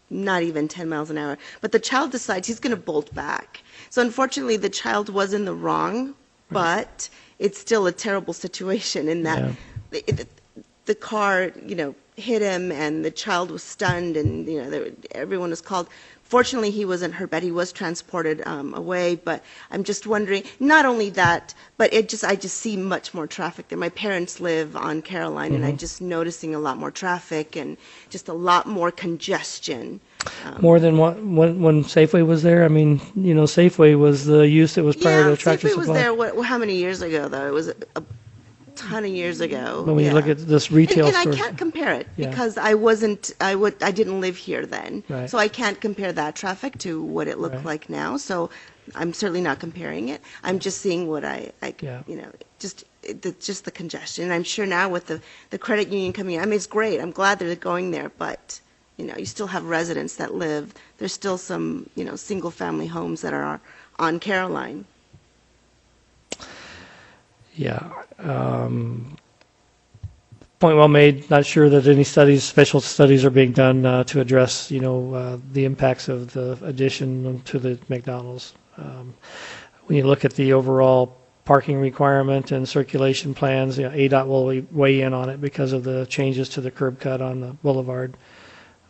not even 10 miles an hour, but the child decides he's going to bolt back. So unfortunately, the child was in the wrong, but it's still a terrible situation in that the car, hit him, and the child was stunned, and everyone was called. Fortunately, he wasn't hurt, but he was transported away. But I'm just wondering, not only that, but I just see much more traffic there. My parents live on Caroline, and I'm just noticing a lot more traffic and just a lot more congestion. More than when Safeway was there? I mean, Safeway was the use that was prior to Tractor Safeway Supply. was there, how many years ago, though? It was a ton of years ago. But when you look at this retail and store. I can't compare it Yeah. because I didn't live here then. Right. So I can't compare that traffic to what it looked Right. like now. So I'm certainly not comparing it. I'm just seeing what Yeah. just the congestion. And I'm sure now with the credit union coming in, I mean, it's great. I'm glad they're going there, but you still have residents that live. There's still some, single family homes that are on Caroline. Yeah. Point well made. Not sure that any special studies are being done to address, the impacts of the addition to the McDonald's. When you look at the overall parking requirement and circulation plans, ADOT will weigh in on it because of the changes to the curb cut on the boulevard.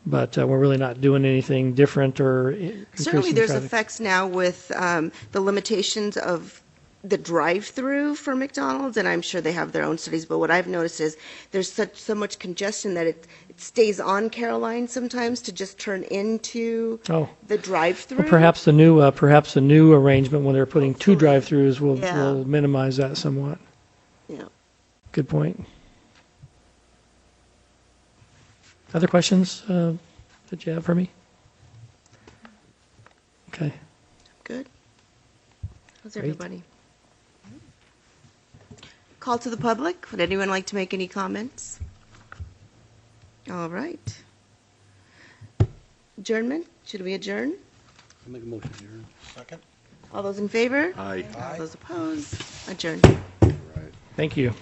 But we're really not doing anything different or increasing Certainly there's traffic. effects now with the limitations of the drive-through for McDonald's, and I'm sure they have their own studies, but what I've noticed is there's so much congestion that it stays on Caroline sometimes to just turn into the drive-through. Well, perhaps the new arrangement when they're putting two Hopefully. drive-throughs will Yeah. minimize that somewhat. Yeah. Good point. Other questions that you have for me? Okay. Good. How's Great. everybody? Call to the public. Would anyone like to make any comments? All right. Adjournment. Should we adjourn? I'll make a motion here. Second? All those in favor? Aye. All those opposed? Adjourn. Right. Thank you.